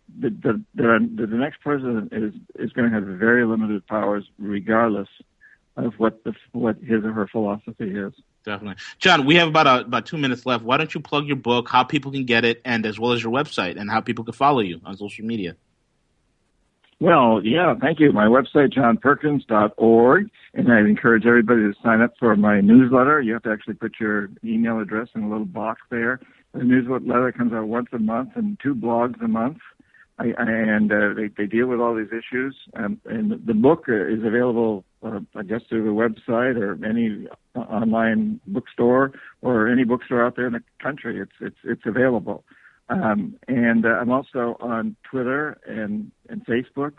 next president is going to have very limited powers, regardless of what his or her philosophy is. Definitely, John. We have about 2 minutes left. Why don't you plug your book, how people can get it, and as well as your website, and how people can follow you on social media? Well, yeah, thank you. My website, johnperkins.org, and I'd encourage everybody to sign up for my newsletter. You have to actually put your email address in a little box there. The newsletter comes out once a month and 2 blogs a month. They deal with all these issues. And the book is available, I guess, through the website or any online bookstore or any bookstore out there in the country. It's available. And I'm also on Twitter and Facebook.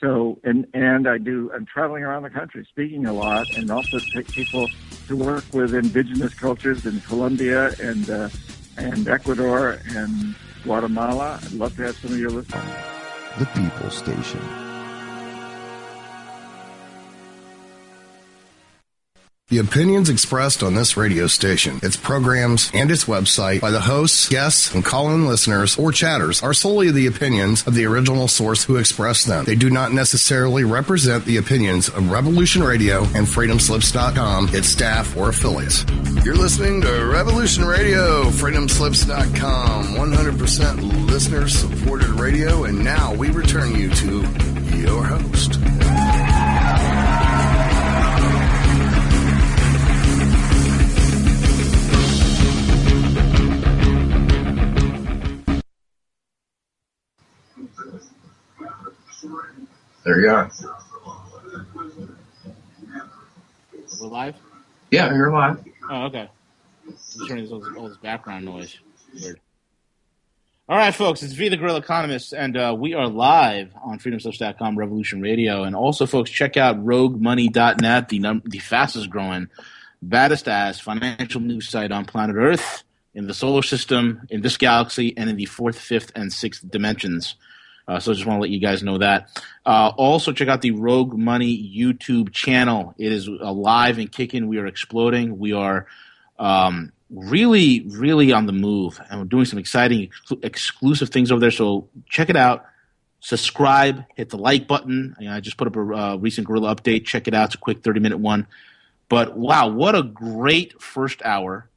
So, and I'm traveling around the country speaking a lot, and also take people to work with indigenous cultures in Colombia and Ecuador and Guatemala. I'd love to have some of your listeners. The People Station. The opinions expressed on this radio station, its programs, and its website by the hosts, guests, and call-in listeners or chatters are solely the opinions of the original source who expressed them. They do not necessarily represent the opinions of Revolution Radio and FreedomSlips.com, its staff, or affiliates. You're listening to Revolution Radio, FreedomSlips.com, 100% listener-supported radio, and now we return you to your host. There you are. We're live? Yeah, you're live. Oh, okay. I'm turning all this background noise. Weird. All right, folks, it's V, the Goerilla Economist, and we are live on FreedomSlips.com, Revolution Radio. And also, folks, check out RogueMoney.net, the fastest growing, baddest ass financial news site on planet Earth, in the solar system, in this galaxy, and in the 4th, 5th, and 6th dimensions. So I just want to let you guys know that. Also, check out the Rogue Money YouTube channel. It is alive and kicking. We are exploding. We are really, really on the move. And we're doing some exciting, exclusive things over there. So check it out. Subscribe. Hit the like button. I just put up a recent Goerilla update. Check it out. It's a quick 30-minute one. But, wow, what a great first hour.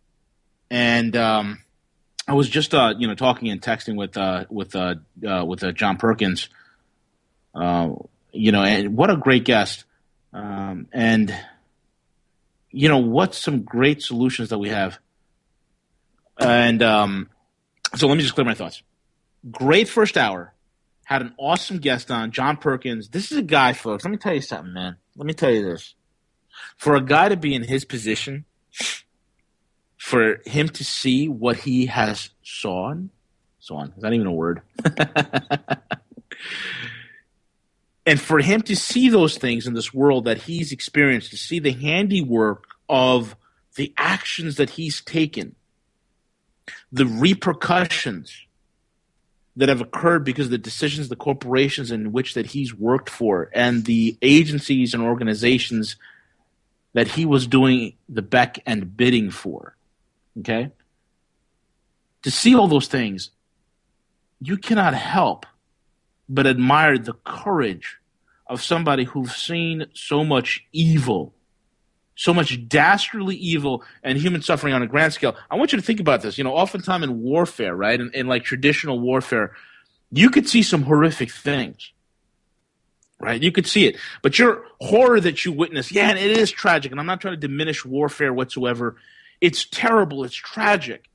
And I was just talking and texting with John Perkins, and what a great guest, and what's some great solutions that we have, and so let me just clear my thoughts. Great first hour, had an awesome guest on, John Perkins. This is a guy, folks. Let me tell you something, man. Let me tell you this: for a guy to be in his position, for him to see what he has sawn, is that even a word? And for him to see those things in this world that he's experienced, to see the handiwork of the actions that he's taken, the repercussions that have occurred because of the decisions, the corporations in which that he's worked for, and the agencies and organizations that he was doing the beck and bidding for. Okay? To see all those things, you cannot help but admire the courage of somebody who's seen so much evil, so much dastardly evil and human suffering on a grand scale. I want you to think about this. Oftentimes in warfare, right, in like traditional warfare, you could see some horrific things, right? You could see it. But your horror that you witness, and it is tragic, and I'm not trying to diminish warfare whatsoever. It's terrible. It's tragic.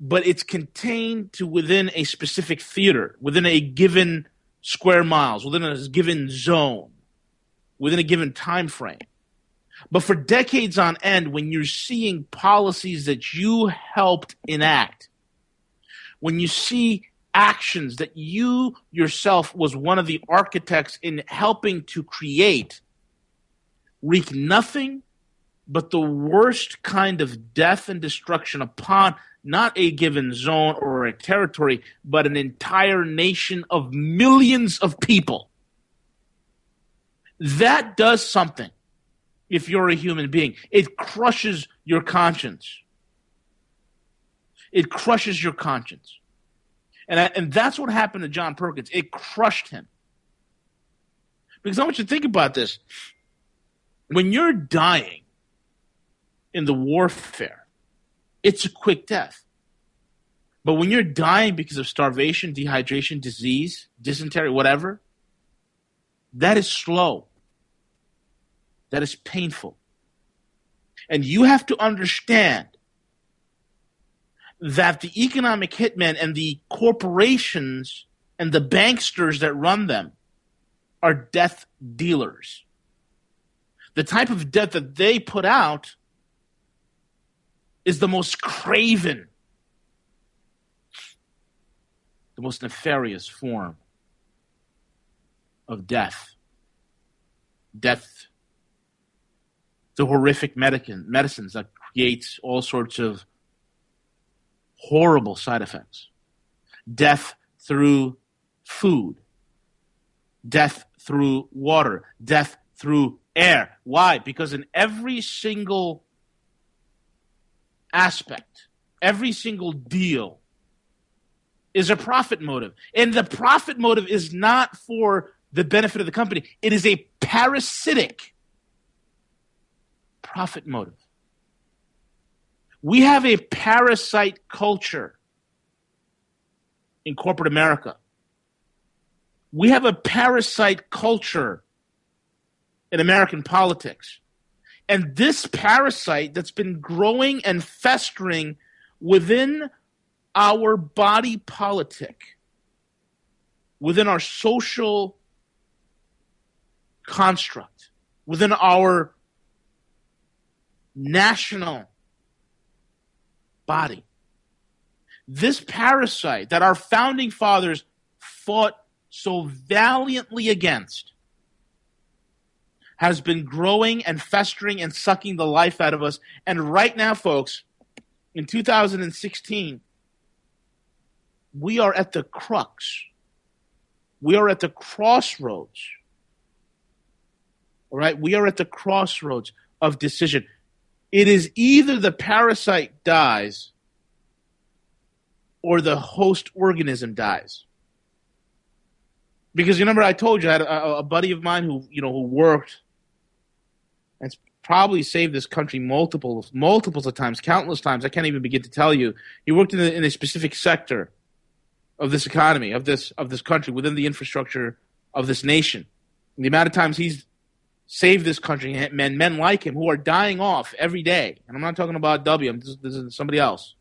But it's contained to within a specific theater, within a given square miles, within a given zone, within a given time frame. But for decades on end, when you're seeing policies that you helped enact, when you see actions that you yourself was one of the architects in helping to create, wreak nothing but the worst kind of death and destruction upon not a given zone or a territory, but an entire nation of millions of people. That does something if you're a human being. It crushes your conscience. It crushes your conscience. And that's what happened to John Perkins. It crushed him. Because I want you to think about this. When you're dying in the warfare, it's a quick death. But when you're dying because of starvation, dehydration, disease, dysentery, whatever, that is slow. That is painful. And you have to understand that the economic hitmen and the corporations and the banksters that run them are death dealers. The type of death that they put out is the most craven, the most nefarious form of death. Death, the horrific medicines that creates all sorts of horrible side effects. Death through food. Death through water. Death through air. Why? Because in every single aspect, every single deal is a profit motive. And the profit motive is not for the benefit of the company. It is a parasitic profit motive. We have a parasite culture in corporate America. We have a parasite culture in American politics. And this parasite that's been growing and festering within our body politic, within our social construct, within our national body. This parasite that our founding fathers fought so valiantly against has been growing and festering and sucking the life out of us. And right now, folks, in 2016, we are at the crux. We are at the crossroads. All right? We are at the crossroads of decision. It is either the parasite dies or the host organism dies. Because remember, I told you I had a buddy of mine who worked and probably saved this country multiples of times, countless times. I can't even begin to tell you. He worked in a specific sector of this economy, of this country, within the infrastructure of this nation. And the amount of times he's saved this country, and men like him who are dying off every day. And I'm not talking about this is somebody else.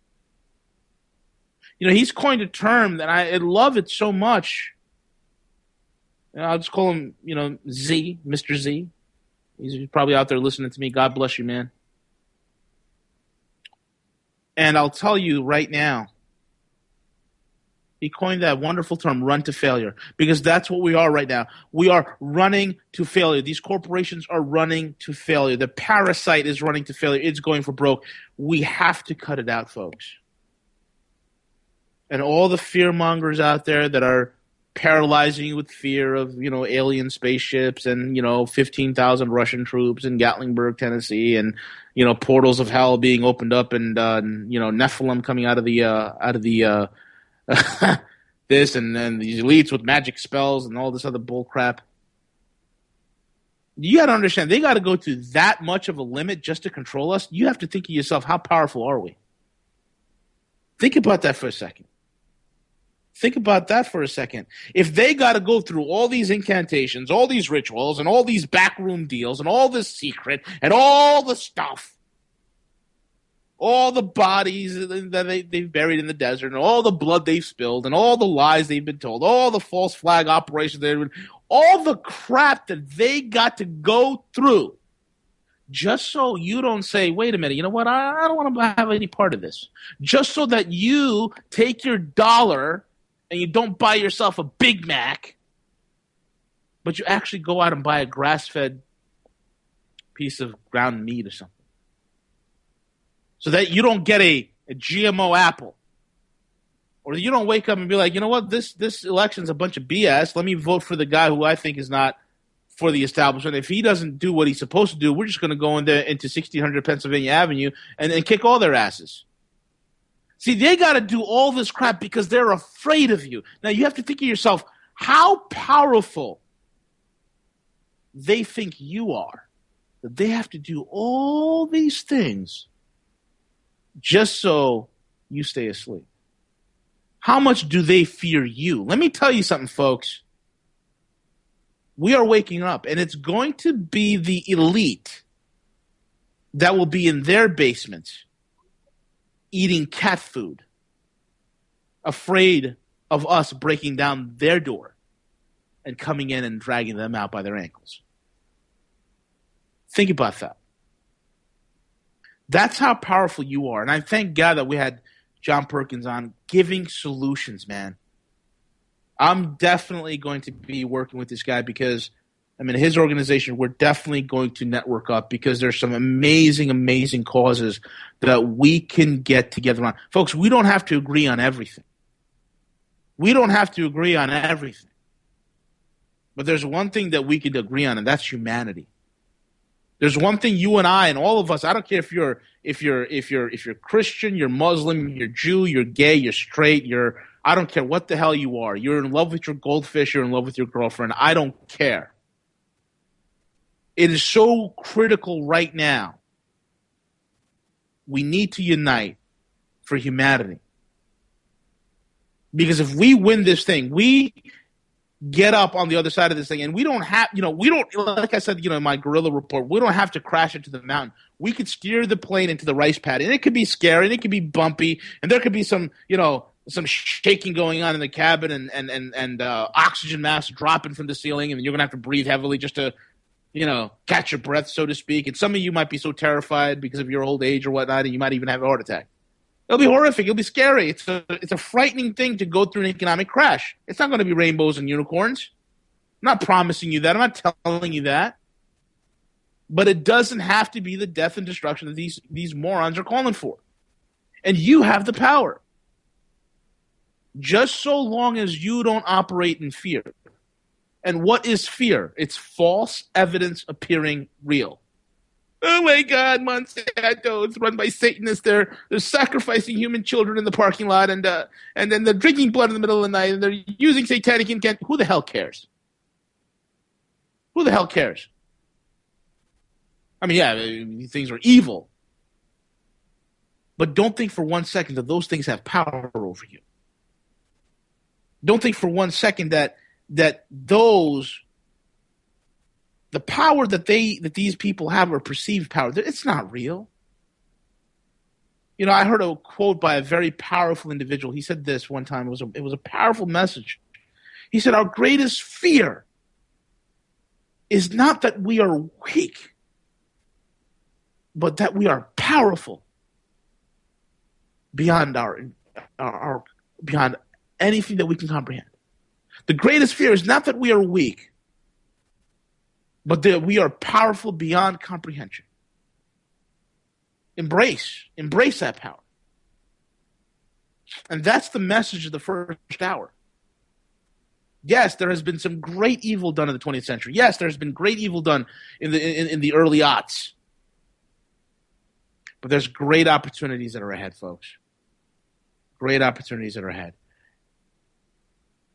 He's coined a term that I love it so much. I'll just call him, Z, Mr. Z. He's probably out there listening to me. God bless you, man. And I'll tell you right now, he coined that wonderful term, run to failure, because that's what we are right now. We are running to failure. These corporations are running to failure. The parasite is running to failure. It's going for broke. We have to cut it out, folks. And all the fear mongers out there that are paralyzing you with fear of, alien spaceships and, 15,000 Russian troops in Gatlinburg, Tennessee, and, portals of hell being opened up and, Nephilim coming out of the this and then these elites with magic spells and all this other bull crap. You got to understand, they got to go to that much of a limit just to control us. You have to think of yourself, how powerful are we? Think about that for a second. Think about that for a second. If they got to go through all these incantations, all these rituals, and all these backroom deals, and all this secret, and all the stuff, all the bodies that they've buried in the desert, and all the blood they've spilled, and all the lies they've been told, all the false flag operations they've been, all the crap that they got to go through, just so you don't say, wait a minute, you know what, I don't want to have any part of this. Just so that you take your dollar and you don't buy yourself a Big Mac, but you actually go out and buy a grass-fed piece of ground meat or something. So that you don't get a GMO apple. Or you don't wake up and be like, you know what, this election's a bunch of BS. Let me vote for the guy who I think is not for the establishment. If he doesn't do what he's supposed to do, we're just going to go into 1600 Pennsylvania Avenue and kick all their asses. See, they got to do all this crap because they're afraid of you. Now, you have to think of yourself, how powerful they think you are, that they have to do all these things just so you stay asleep. How much do they fear you? Let me tell you something, folks. We are waking up, and it's going to be the elite that will be in their basements eating cat food, afraid of us breaking down their door and coming in and dragging them out by their ankles. Think about that. That's how powerful you are. And I thank God that we had John Perkins on giving solutions, man. I'm definitely going to be working with this guy because, his organization, we're definitely going to network up because there's some amazing, amazing causes that we can get together on. Folks, we don't have to agree on everything. We don't have to agree on everything. But there's one thing that we can agree on, and that's humanity. There's one thing you and I and all of us, I don't care if you're Christian, you're Muslim, you're Jew, you're gay, you're straight, I don't care what the hell you are. You're in love with your goldfish, you're in love with your girlfriend. I don't care. It is so critical right now. We need to unite for humanity. Because if we win this thing, we get up on the other side of this thing, and we don't have, like I said, in my Goerilla report, we don't have to crash into the mountain. We could steer the plane into the rice paddy, and it could be scary, and it could be bumpy, and there could be some shaking going on in the cabin, and oxygen masks dropping from the ceiling, and you're going to have to breathe heavily just to, catch your breath, so to speak. And some of you might be so terrified because of your old age or whatnot, and you might even have a heart attack. It'll be horrific. It'll be scary. It's a frightening thing to go through an economic crash. It's not going to be rainbows and unicorns. I'm not promising you that. I'm not telling you that. But it doesn't have to be the death and destruction that these morons are calling for. And you have the power. Just so long as you don't operate in fear. And what is fear? It's false evidence appearing real. Oh my God, Monsanto, it's run by Satanists. They're sacrificing human children in the parking lot, and then they're drinking blood in the middle of the night, and they're using satanic incantations. Who the hell cares? Who the hell cares? These things are evil. But don't think for 1 second that those things have power over you. Don't think for 1 second that the power that these people have, or perceived power, it's not real. I heard a quote by a very powerful individual. He said this one time. It was a powerful message. He said, our greatest fear is not that we are weak, but that we are powerful beyond our beyond anything that we can comprehend. The greatest fear is not that we are weak, but that we are powerful beyond comprehension. Embrace that power. And that's the message of the first hour. Yes, there has been some great evil done in the 20th century. Yes, there has been great evil done in the early aughts. But there's great opportunities that are ahead, folks. Great opportunities that are ahead.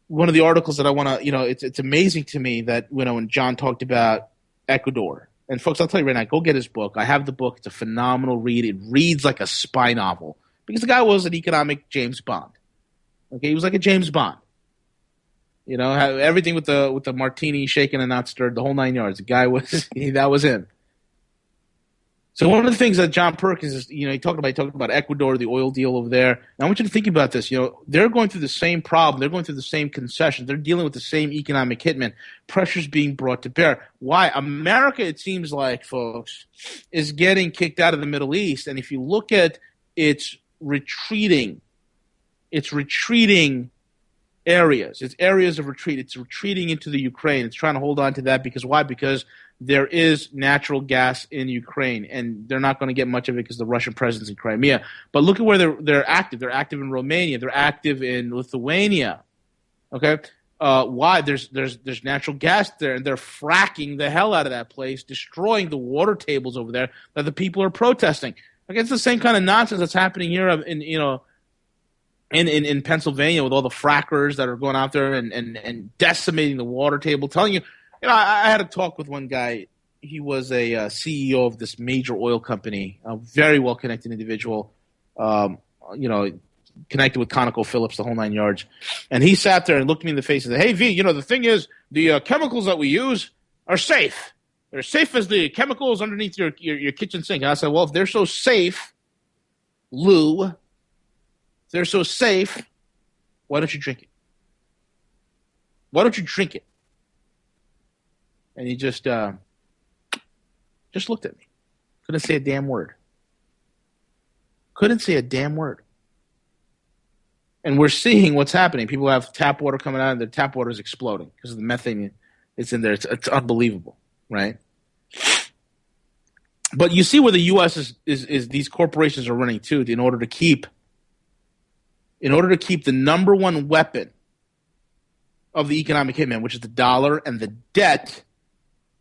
One of the articles that I want to, it's amazing to me that, when John talked about Ecuador, and folks, I'll tell you right now, go get his book. I have the book. It's a phenomenal read. It reads like a spy novel because the guy was an economic James Bond. Okay, he was like a James Bond. Everything with the martini shaken and not stirred, the whole 9 yards. The guy that was him. So one of the things that John Perkins is, he talked about Ecuador, the oil deal over there. And I want you to think about this. They're going through the same problem. They're going through the same concessions. They're dealing with the same economic hitman. Pressure's being brought to bear. Why? America, it seems like, folks, is getting kicked out of the Middle East. And if you look at its retreating areas. It's areas of retreat. It's retreating into the Ukraine. It's trying to hold on to that because why? Because there is natural gas in Ukraine, and they're not going to get much of it because of the Russian presence in Crimea. But look at where they're active. They're active in Romania. They're active in Lithuania. Okay, why? There's natural gas there, and they're fracking the hell out of that place, destroying the water tables over there that the people are protesting. Okay, it's the same kind of nonsense that's happening here in Pennsylvania with all the frackers that are going out there and decimating the water table, telling you, I had a talk with one guy. He was a CEO of this major oil company, a very well-connected individual, connected with ConocoPhillips, the whole 9 yards. And he sat there and looked me in the face and said, hey, V, the thing is, the chemicals that we use are safe. They're safe as the chemicals underneath your kitchen sink. And I said, well, if they're so safe, Lou, if they're so safe, why don't you drink it? Why don't you drink it? And he just looked at me. Couldn't say a damn word. Couldn't say a damn word. And we're seeing what's happening. People have tap water coming out, and their tap water is exploding because of the methane it's in there. It's unbelievable, right? But you see where the U.S. is these corporations are running to in order to keep the number one weapon of the economic hitman, which is the dollar and the debt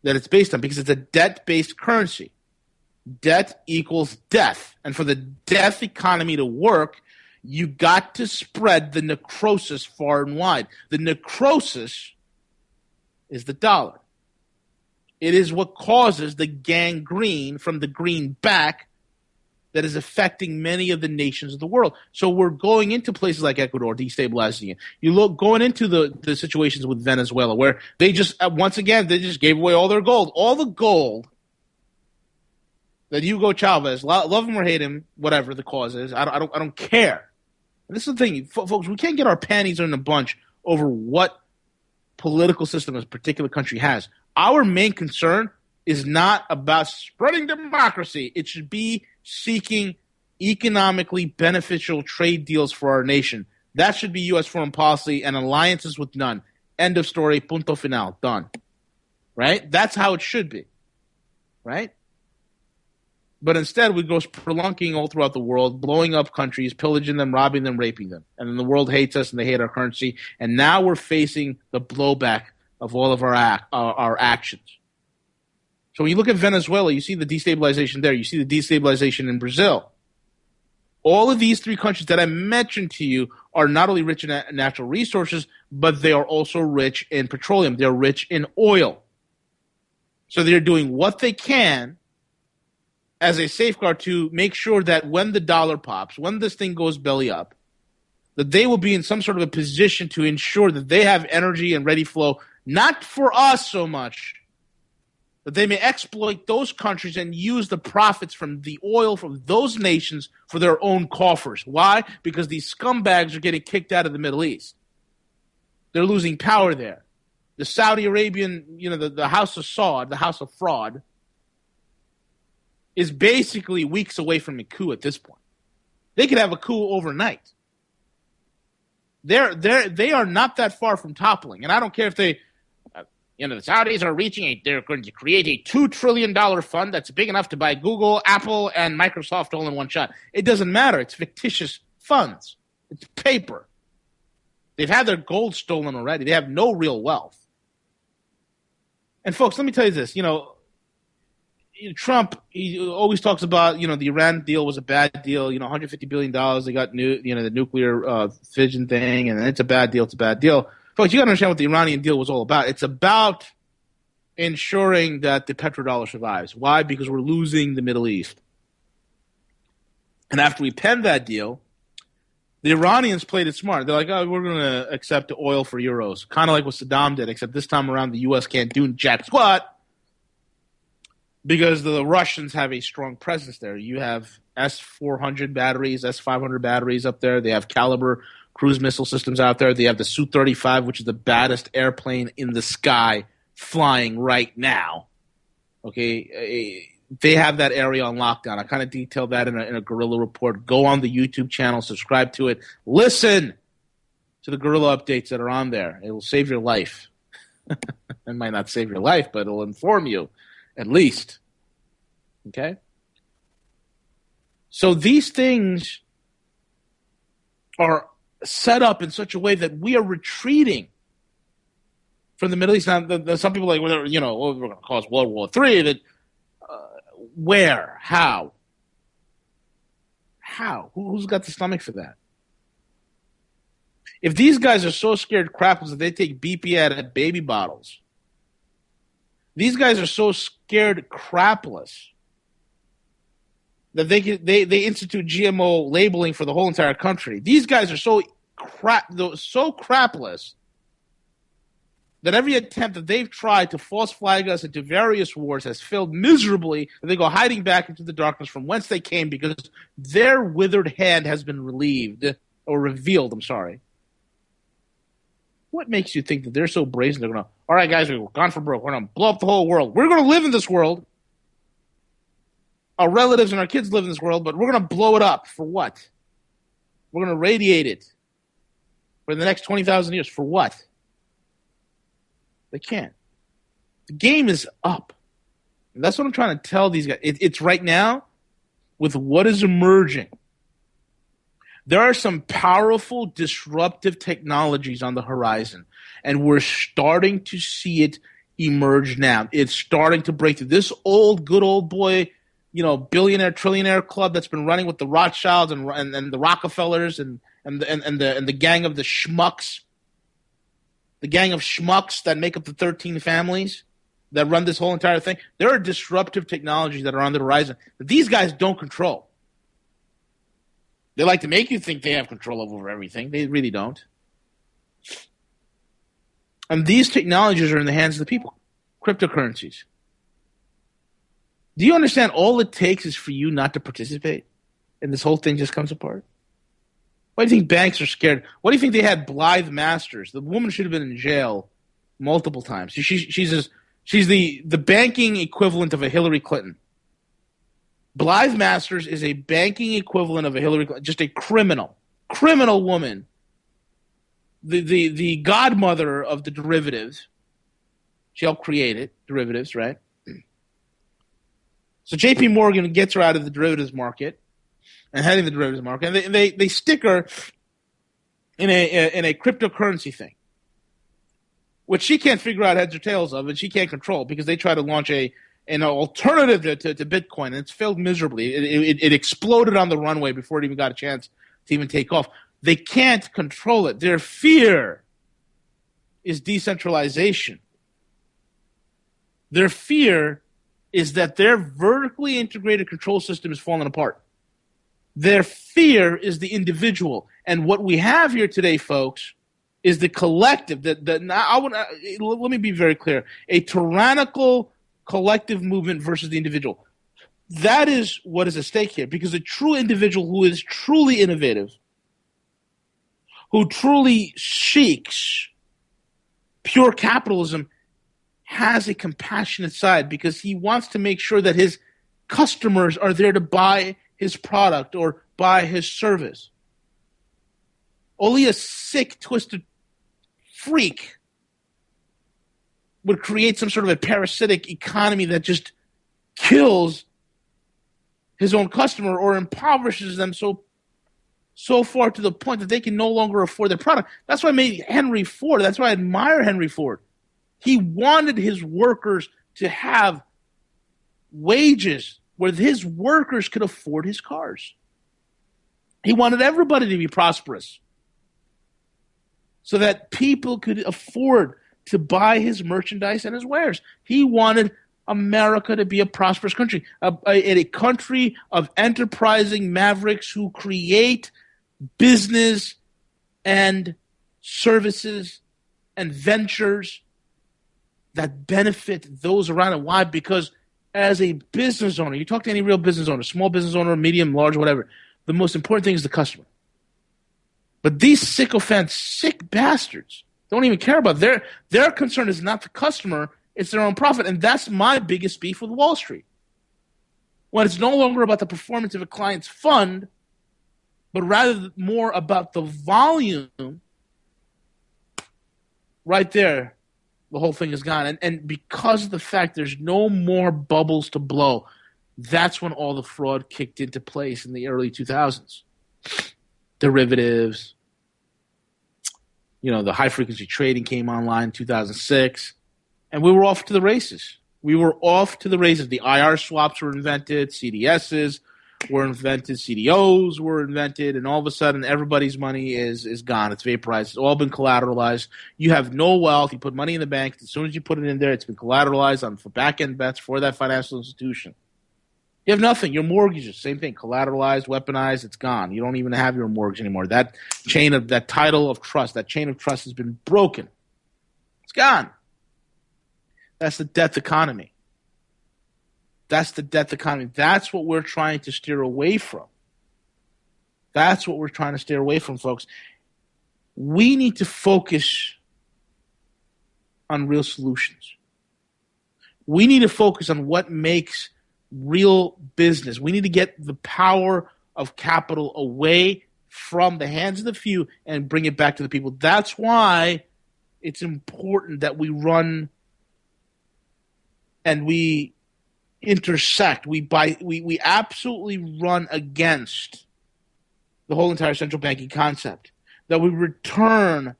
that it's based on, because it's a debt-based currency. Debt equals death. And for the death economy to work, you got to spread the necrosis far and wide. The necrosis is the dollar. It is what causes the gangrene from the greenback that is affecting many of the nations of the world. So we're going into places like Ecuador, destabilizing it. Going into the situations with Venezuela, where they just, once again, they just gave away all their gold. All the gold that Hugo Chavez, love him or hate him, whatever the cause is, I don't care. And this is the thing, folks, we can't get our panties in a bunch over what political system a particular country has. Our main concern is not about spreading democracy. It should be seeking economically beneficial trade deals for our nation. That should be U.S. foreign policy, and alliances with none. End of story, punto final, done. Right? That's how it should be. Right? But instead, we go spelunking all throughout the world, blowing up countries, pillaging them, robbing them, raping them. And then the world hates us, and they hate our currency. And now we're facing the blowback of all of our actions. So when you look at Venezuela, you see the destabilization there. You see the destabilization in Brazil. All of these three countries that I mentioned to you are not only rich in natural resources, but they are also rich in petroleum. They're rich in oil. So they're doing what they can as a safeguard to make sure that when the dollar pops, when this thing goes belly up, that they will be in some sort of a position to ensure that they have energy and ready flow, not for us so much, that they may exploit those countries and use the profits from the oil from those nations for their own coffers. Why? Because these scumbags are getting kicked out of the Middle East. They're losing power there. The Saudi Arabian, the House of Saud, the House of Fraud, is basically weeks away from a coup at this point. They could have a coup overnight. They are not that far from toppling. And I don't care if they... the Saudis are they're going to create a $2 trillion fund that's big enough to buy Google, Apple, and Microsoft all in one shot. It doesn't matter. It's fictitious funds. It's paper. They've had their gold stolen already. They have no real wealth. And folks, let me tell you this. Trump, he always talks about, the Iran deal was a bad deal. $150 billion. They got the nuclear fission thing, and it's a bad deal. It's a bad deal. Folks, you got to understand what the Iranian deal was all about. It's about ensuring that the petrodollar survives. Why? Because we're losing the Middle East. And after we penned that deal, the Iranians played it smart. They're like, we're going to accept oil for euros, kind of like what Saddam did, except this time around the U.S. can't do jack squat because the Russians have a strong presence there. You have S-400 batteries, S-500 batteries up there. They have Caliber cruise missile systems out there. They have the Su-35, which is the baddest airplane in the sky flying right now. Okay, they have that area on lockdown. I kind of detailed that in a Goerilla report. Go on the YouTube channel, subscribe to it. Listen to the Goerilla updates that are on there. It will save your life. It might not save your life, but it will inform you at least. Okay? So these things are set up in such a way that we are retreating from the Middle East. Now, some people are like, we're going to cause World War III. That where? How? Who's got the stomach for that? If these guys are so scared crapless that they take BP out of baby bottles, these guys are so scared crapless that they institute GMO labeling for the whole entire country. These guys are so crapless that every attempt that they've tried to false flag us into various wars has failed miserably, and they go hiding back into the darkness from whence they came because their withered hand has been revealed. I'm sorry. What makes you think that they're so brazen they're going to, all right, guys, we're gone for broke. We're going to blow up the whole world. We're going to live in this world. Our relatives and our kids live in this world, but we're going to blow it up. For what? We're going to radiate it for the next 20,000 years. For what? They can't. The game is up. And that's what I'm trying to tell these guys. It's right now with what is emerging. There are some powerful disruptive technologies on the horizon, and we're starting to see it emerge now. It's starting to break through. This good old boy, billionaire, trillionaire club that's been running with the Rothschilds and the Rockefellers and the gang of the schmucks. The gang of schmucks that make up the 13 families that run this whole entire thing. There are disruptive technologies that are on the horizon that these guys don't control. They like to make you think they have control over everything. They really don't. And these technologies are in the hands of the people. Cryptocurrencies. Do you understand all it takes is for you not to participate? And this whole thing just comes apart? Why do you think banks are scared? Why do you think they had Blythe Masters? The woman should have been in jail multiple times. She's the banking equivalent of a Hillary Clinton. Blythe Masters is a banking equivalent of a Hillary Clinton, just a criminal woman. The godmother of the derivatives. She helped create it, derivatives, right? So J.P. Morgan gets her out of the derivatives market and heading the derivatives market, and they stick her in a cryptocurrency thing, which she can't figure out heads or tails of, and she can't control because they try to launch an alternative to Bitcoin, and it's failed miserably. It exploded on the runway before it even got a chance to even take off. They can't control it. Their fear is decentralization. Their fear is that their vertically integrated control system is falling apart. Their fear is the individual. And what we have here today, folks, is the collective. Let me be very clear. A tyrannical collective movement versus the individual. That is what is at stake here, because a true individual who is truly innovative, who truly seeks pure capitalism, has a compassionate side because he wants to make sure that his customers are there to buy his product or buy his service. Only a sick, twisted freak would create some sort of a parasitic economy that just kills his own customer or impoverishes them so so far to the point that they can no longer afford their product. That's why I made Henry Ford. That's why I admire Henry Ford. He wanted his workers to have wages where his workers could afford his cars. He wanted everybody to be prosperous so that people could afford to buy his merchandise and his wares. He wanted America to be a prosperous country, a country of enterprising mavericks who create business and services and ventures that benefit those around it. Why? Because as a business owner, you talk to any real business owner, small business owner, medium, large, whatever, the most important thing is the customer. But these sycophants, sick bastards, don't even care about their concern is not the customer, it's their own profit. And that's my biggest beef with Wall Street. When it's no longer about the performance of a client's fund, but rather more about the volume, right there, the whole thing is gone. And because of the fact there's no more bubbles to blow, that's when all the fraud kicked into place in the early 2000s. Derivatives, the high-frequency trading came online in 2006, and we were off to the races. The IR swaps were invented, CDSs were invented, CDOs were invented, and all of a sudden everybody's money is gone. It's vaporized. It's all been collateralized. You have no wealth. You put money in the bank. As soon as you put it in there, it's been collateralized for back-end bets for that financial institution. You have nothing. Your mortgages, same thing, collateralized, weaponized, it's gone. You don't even have your mortgage anymore. That title of trust, that chain of trust has been broken. It's gone. That's the death economy. That's That's what we're trying to steer away from. Folks. We need to focus on real solutions. We need to focus on what makes real business. We need to get the power of capital away from the hands of the few and bring it back to the people. That's why it's important that we run and we intersect. We absolutely run against the whole entire central banking concept. That we return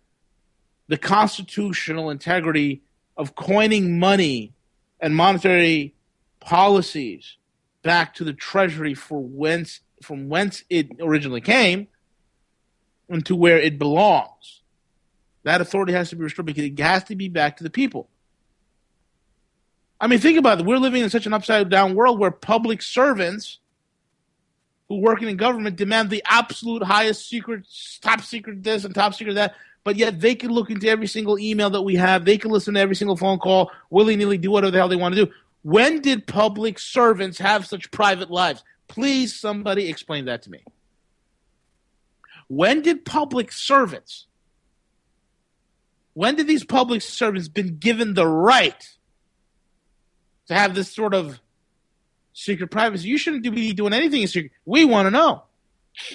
the constitutional integrity of coining money and monetary policies back to the Treasury from whence it originally came and to where it belongs. That authority has to be restored because it has to be back to the people. I mean, think about it. We're living in such an upside-down world where public servants who work in government demand the absolute highest secret, top secret this and top secret that, but yet they can look into every single email that we have. They can listen to every single phone call, willy-nilly do whatever the hell they want to do. When did public servants have such private lives? Please, somebody explain that to me. When did these public servants been given the right to have this sort of secret privacy? You shouldn't be doing anything in secret. We want to know.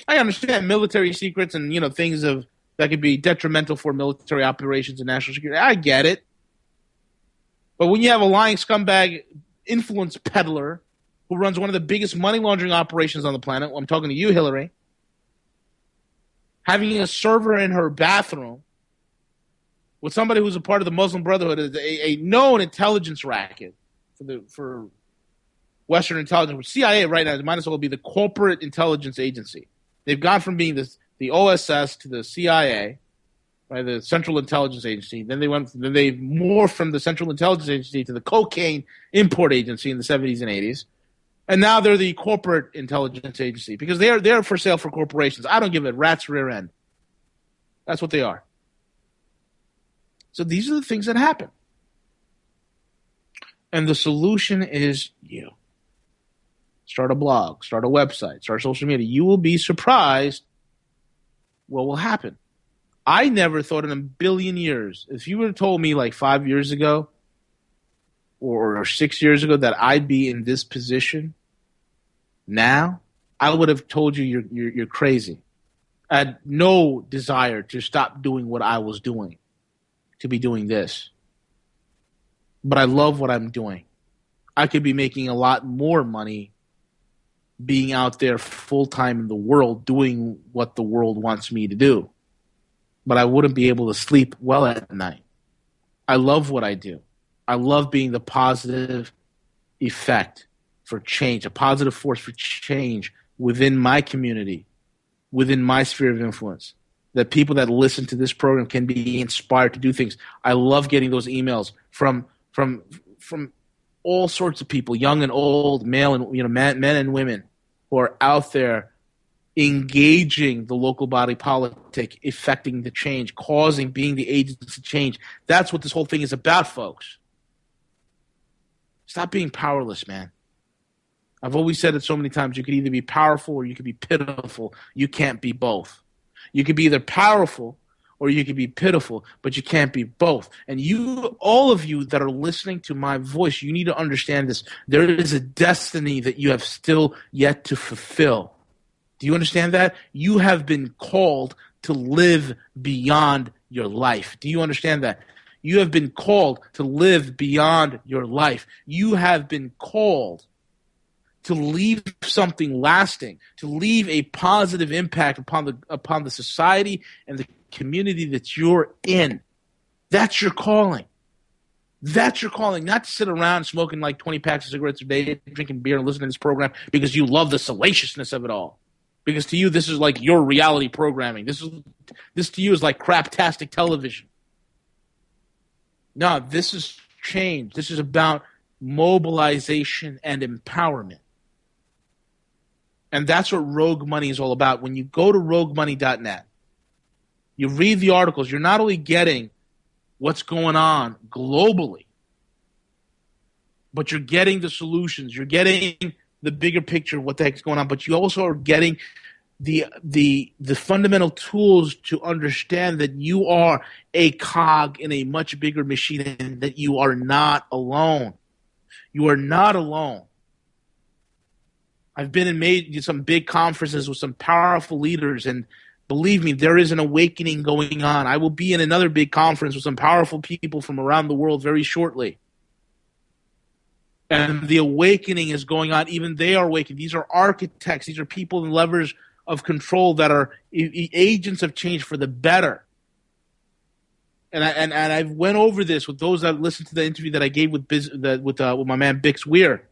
I understand military secrets and, things that could be detrimental for military operations and national security. I get it. But when you have a lying scumbag influence peddler who runs one of the biggest money laundering operations on the planet, I'm talking to you, Hillary, having a server in her bathroom with somebody who's a part of the Muslim Brotherhood, is a known intelligence racket for Western intelligence. CIA right now might as well be the corporate intelligence agency. They've gone from being the OSS to the CIA, right, the Central Intelligence Agency. Then they morphed from the Central Intelligence Agency to the Cocaine Import Agency in the 70s and 80s. And now they're the Corporate Intelligence Agency because they're for sale for corporations. I don't give a rat's rear end. That's what they are. So these are the things that happen. And the solution is you. Start a blog, start a website, start social media. You will be surprised what will happen. I never thought in a billion years, if you would have told me like 5 years ago or 6 years ago that I'd be in this position now, I would have told you you're crazy. I had no desire to stop doing what I was doing, to be doing this. But I love what I'm doing. I could be making a lot more money being out there full time in the world doing what the world wants me to do. But I wouldn't be able to sleep well at night. I love what I do. I love being the positive effect for change, a positive force for change within my community, within my sphere of influence, that people that listen to this program can be inspired to do things. I love getting those emails from all sorts of people, young and old, male and men and women, who are out there engaging the local body politic, effecting the change, being the agents of change. That's what this whole thing is about, folks. Stop being powerless, man. I've always said it so many times. You could either be powerful or you could be pitiful. You can't be both. You could be either powerful or you could be pitiful, but you can't be both. And all of you that are listening to my voice, you need to understand this. There is a destiny that you have still yet to fulfill. Do you understand that? You have been called to live beyond your life. Do you understand that? You have been called to live beyond your life. You have been called to leave something lasting, to leave a positive impact upon the society and the community that you're in. That's your calling. That's your calling, not to sit around smoking like 20 packs of cigarettes a day, drinking beer and listening to this program because you love the salaciousness of it all. Because to you, this is like your reality programming. This to you is like craptastic television. No, this is change. This is about mobilization and empowerment. And that's what Rogue Money is all about. When you go to roguemoney.net, you read the articles, you're not only getting what's going on globally, but you're getting the solutions. You're getting the bigger picture of what the heck's going on, but you also are getting the fundamental tools to understand that you are a cog in a much bigger machine and that you are not alone. You are not alone. I've been in some big conferences with some powerful leaders, and believe me, there is an awakening going on. I will be in another big conference with some powerful people from around the world very shortly. And the awakening is going on. Even they are awakening. These are architects. These are people and levers of control that are agents of change for the better. And I went over this with those that listened to the interview that I gave with my man Bix Weir.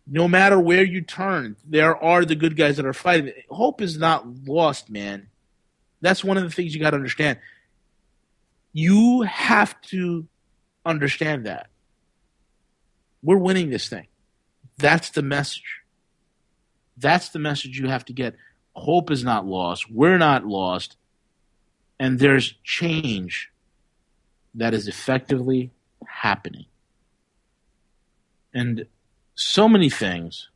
No matter where you turn, there are the good guys that are fighting. Hope is not lost, man. That's one of the things you got to understand. You have to understand that. We're winning this thing. That's the message. That's the message you have to get. Hope is not lost. We're not lost. And there's change that is effectively happening. And so many things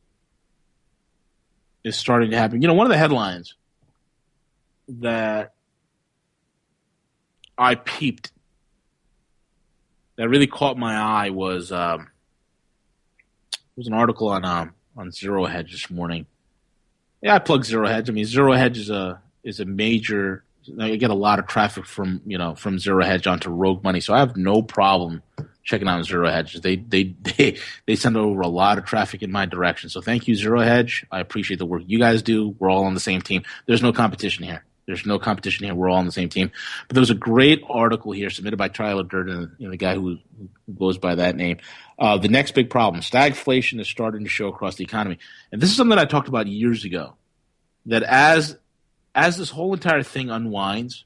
is starting to happen. One of the headlines that I peeped that really caught my eye was an article on Zero Hedge this morning. Yeah, I plug Zero Hedge. I mean, Zero Hedge is a major. I get a lot of traffic from Zero Hedge onto Rogue Money, so I have no problem checking out Zero Hedge. They send over a lot of traffic in my direction. So thank you, Zero Hedge. I appreciate the work you guys do. We're all on the same team. There's no competition here. We're all on the same team. But there was a great article here submitted by Tyler Durden, the guy who goes by that name. The next big problem, stagflation is starting to show across the economy. And this is something that I talked about years ago, that as this whole entire thing unwinds,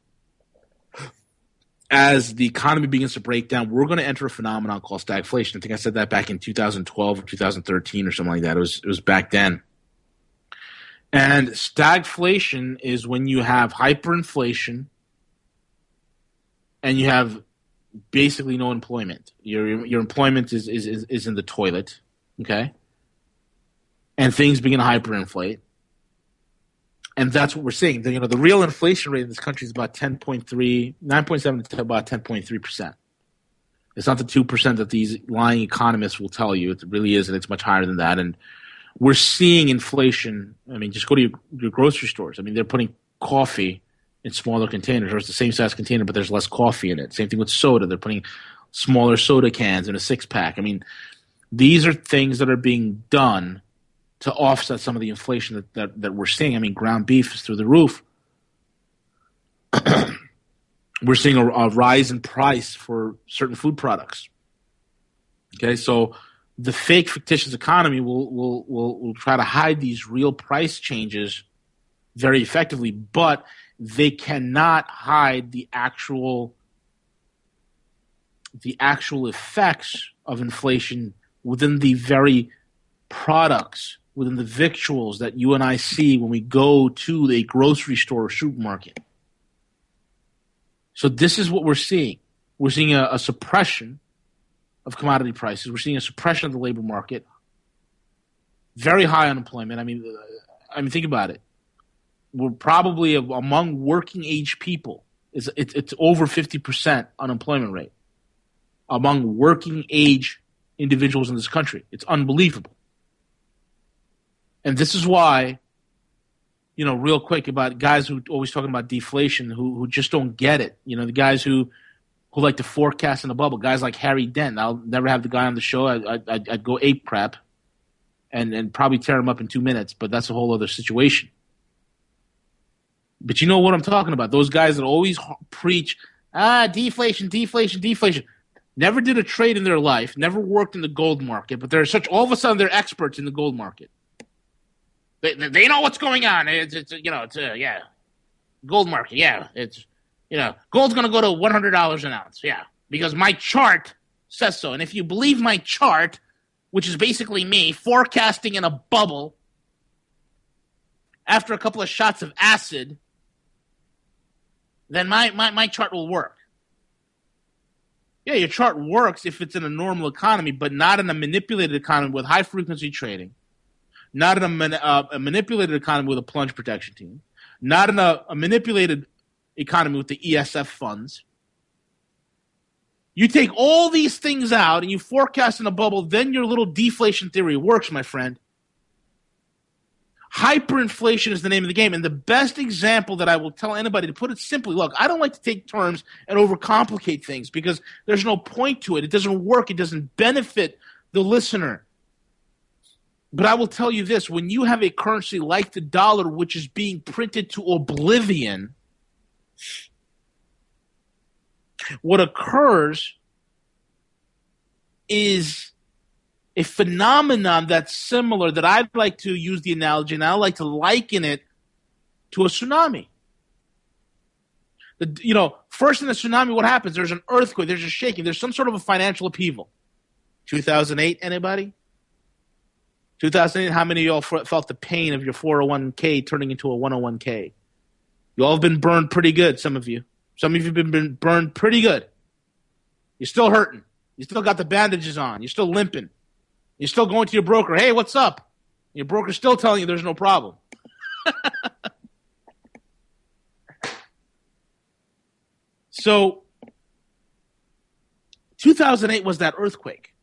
as the economy begins to break down, we're going to enter a phenomenon called stagflation. I think I said that back in 2012 or 2013 or something like that. It was back then. And stagflation is when you have hyperinflation and you have basically no employment. Your employment is in the toilet, okay? And things begin to hyperinflate. And that's what we're seeing. The real inflation rate in this country is about 9.7 to about 10.3%. It's not the 2% that these lying economists will tell you. It really isn't. It's much higher than that. And we're seeing inflation. I mean, just go to your grocery stores. I mean, they're putting coffee in smaller containers, or it's the same size container, but there's less coffee in it. Same thing with soda. They're putting smaller soda cans in a 6-pack. I mean, these are things that are being done to offset some of the inflation that we're seeing. I mean, ground beef is through the roof. We're seeing a rise in price for certain food products. Okay, so the fake fictitious economy will try to hide these real price changes very effectively, but they cannot hide the actual effects of inflation within the very products, within the victuals that you and I see when we go to a grocery store or supermarket. So this is what we're seeing. We're seeing a suppression of commodity prices. We're seeing a suppression of the labor market. Very high unemployment. I mean, think about it. We're probably among working age people. It's over 50% unemployment rate among working age individuals in this country. It's unbelievable. And this is why, real quick, about guys who always talking about deflation who just don't get it. The guys who like to forecast in a bubble. Guys like Harry Dent. I'll never have the guy on the show. I'd go ape crap and probably tear him up in 2 minutes, but that's a whole other situation. But you know what I'm talking about. Those guys that always preach, deflation. Never did a trade in their life, never worked in the gold market, but all of a sudden they're experts in the gold market. They know what's going on. Gold market, yeah. It's, gold's going to go to $100 an ounce, yeah, because my chart says so. And if you believe my chart, which is basically me forecasting in a bubble after a couple of shots of acid, then my chart will work. Yeah, your chart works if it's in a normal economy, but not in a manipulated economy with high-frequency trading, not in a manipulated economy with a plunge protection team, not in a manipulated economy with the ESF funds. You take all these things out and you forecast in a bubble, then your little deflation theory works, my friend. Hyperinflation is the name of the game. And the best example that I will tell anybody, to put it simply, look, I don't like to take terms and overcomplicate things because there's no point to it. It doesn't work. It doesn't benefit the listener. But I will tell you this. When you have a currency like the dollar, which is being printed to oblivion, what occurs is a phenomenon that's similar, that I'd like to use the analogy, and I like to liken it to a tsunami. First in a tsunami, what happens? There's an earthquake, there's a shaking, there's some sort of a financial upheaval. 2008, anybody? 2008, how many of y'all felt the pain of your 401k turning into a 101k? You all have been burned pretty good, some of you. Some of you have been burned pretty good. You're still hurting. You still got the bandages on. You're still limping. You're still going to your broker. Hey, what's up? Your broker's still telling you there's no problem. So 2008 was that earthquake.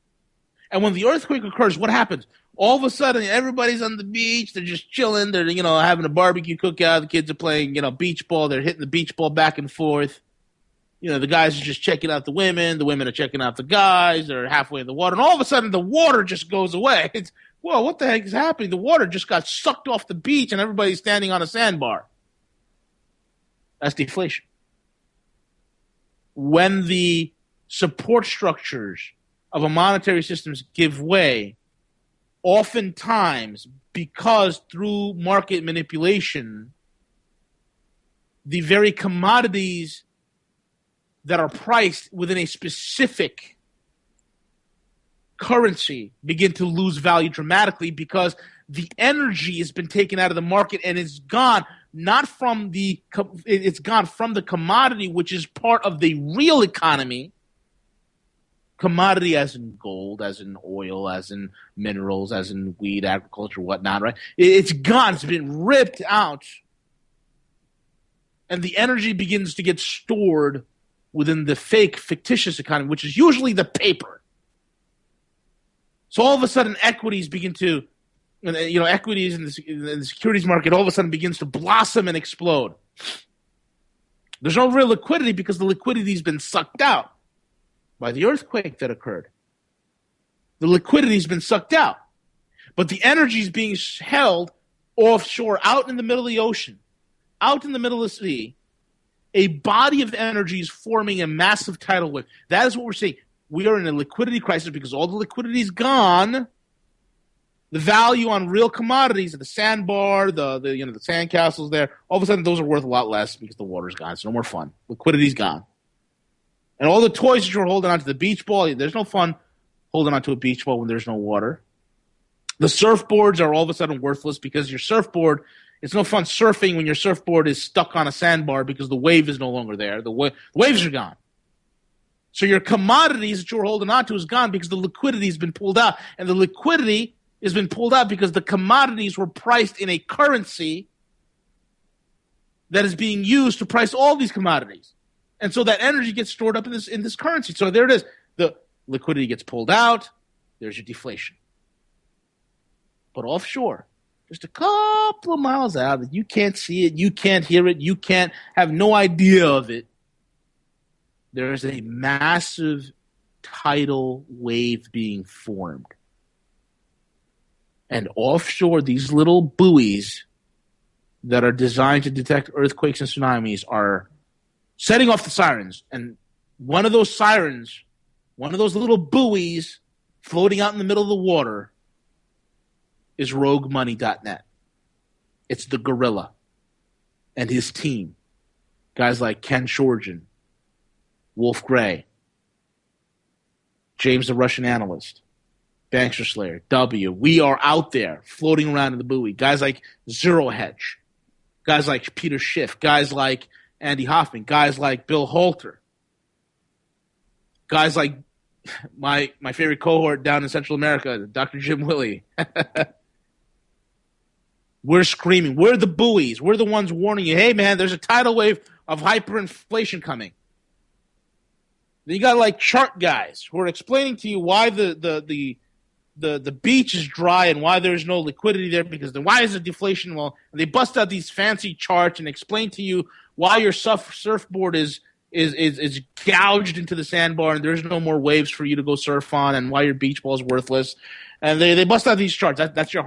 And when the earthquake occurs, what happens? All of a sudden, everybody's on the beach. They're just chilling. They're, having a barbecue cookout. The kids are playing, beach ball. They're hitting the beach ball back and forth. The guys are just checking out the women. The women are checking out the guys. They're halfway in the water. And all of a sudden, the water just goes away. Whoa, what the heck is happening? The water just got sucked off the beach, and everybody's standing on a sandbar. That's deflation. When the support structures of a monetary system give way, oftentimes, because through market manipulation, the very commodities that are priced within a specific currency begin to lose value dramatically because the energy has been taken out of the market and it's gone it's gone from the commodity, which is part of the real economy. Commodity as in gold, as in oil, as in minerals, as in weed, agriculture, whatnot, right? It's gone. It's been ripped out. And the energy begins to get stored within the fake, fictitious economy, which is usually the paper. So all of a sudden, equities begin to, equities in the securities market all of a sudden begins to blossom and explode. There's no real liquidity because the liquidity has been sucked out by the earthquake that occurred. The liquidity has been sucked out. But the energy is being held offshore, out in the middle of the ocean, out in the middle of the sea. A body of energy is forming a massive tidal wave. That is what we're seeing. We are in a liquidity crisis because all the liquidity is gone. The value on real commodities, the sandbar, the sandcastles there, all of a sudden those are worth a lot less because the water's gone. It's no more fun. Liquidity's gone. And all the toys that you're holding onto the beach ball, there's no fun holding onto a beach ball when there's no water. The surfboards are all of a sudden worthless because your surfboard, it's no fun surfing when your surfboard is stuck on a sandbar because the wave is no longer there. The waves are gone. So your commodities that you're holding onto is gone because the liquidity has been pulled out. And the liquidity has been pulled out because the commodities were priced in a currency that is being used to price all these commodities. And so that energy gets stored up in this currency. So there it is. The liquidity gets pulled out. There's your deflation. But offshore, just a couple of miles out, you can't see it, you can't hear it, you can't have no idea of it. There is a massive tidal wave being formed. And offshore, these little buoys that are designed to detect earthquakes and tsunamis are setting off the sirens. And one of those sirens, one of those little buoys floating out in the middle of the water is roguemoney.net. It's the Goerilla and his team. Guys like Ken Shorjan, Wolf Gray, James the Russian Analyst, Bankster Slayer, W. We are out there floating around in the buoy. Guys like Zero Hedge, guys like Peter Schiff, guys like Andy Hoffman, guys like Bill Halter, guys like my favorite cohort down in Central America, Dr. Jim Willey. We're screaming. We're the buoys. We're the ones warning you, hey, man, there's a tidal wave of hyperinflation coming. Then you got like chart guys who are explaining to you why the beach is dry and why there's no liquidity there because then why is the deflation? Well, they bust out these fancy charts and explain to you why your surfboard is gouged into the sandbar and there's no more waves for you to go surf on and why your beach ball is worthless. And they bust out these charts. That's your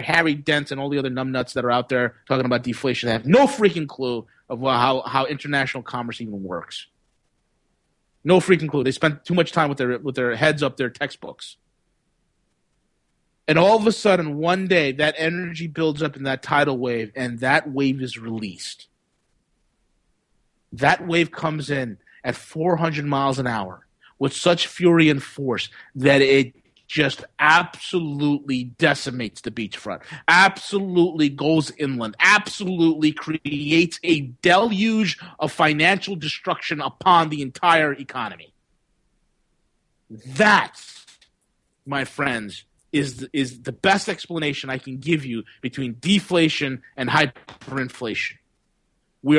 Harry Dent and all the other numbnuts that are out there talking about deflation. They have no freaking clue of how international commerce even works. No freaking clue. They spent too much time with their heads up their textbooks. And all of a sudden, one day, that energy builds up in that tidal wave, and that wave is released. That wave comes in at 400 miles an hour with such fury and force that it just absolutely decimates the beachfront, absolutely goes inland, absolutely creates a deluge of financial destruction upon the entire economy. That, my friends, is the best explanation I can give you between deflation and hyperinflation. We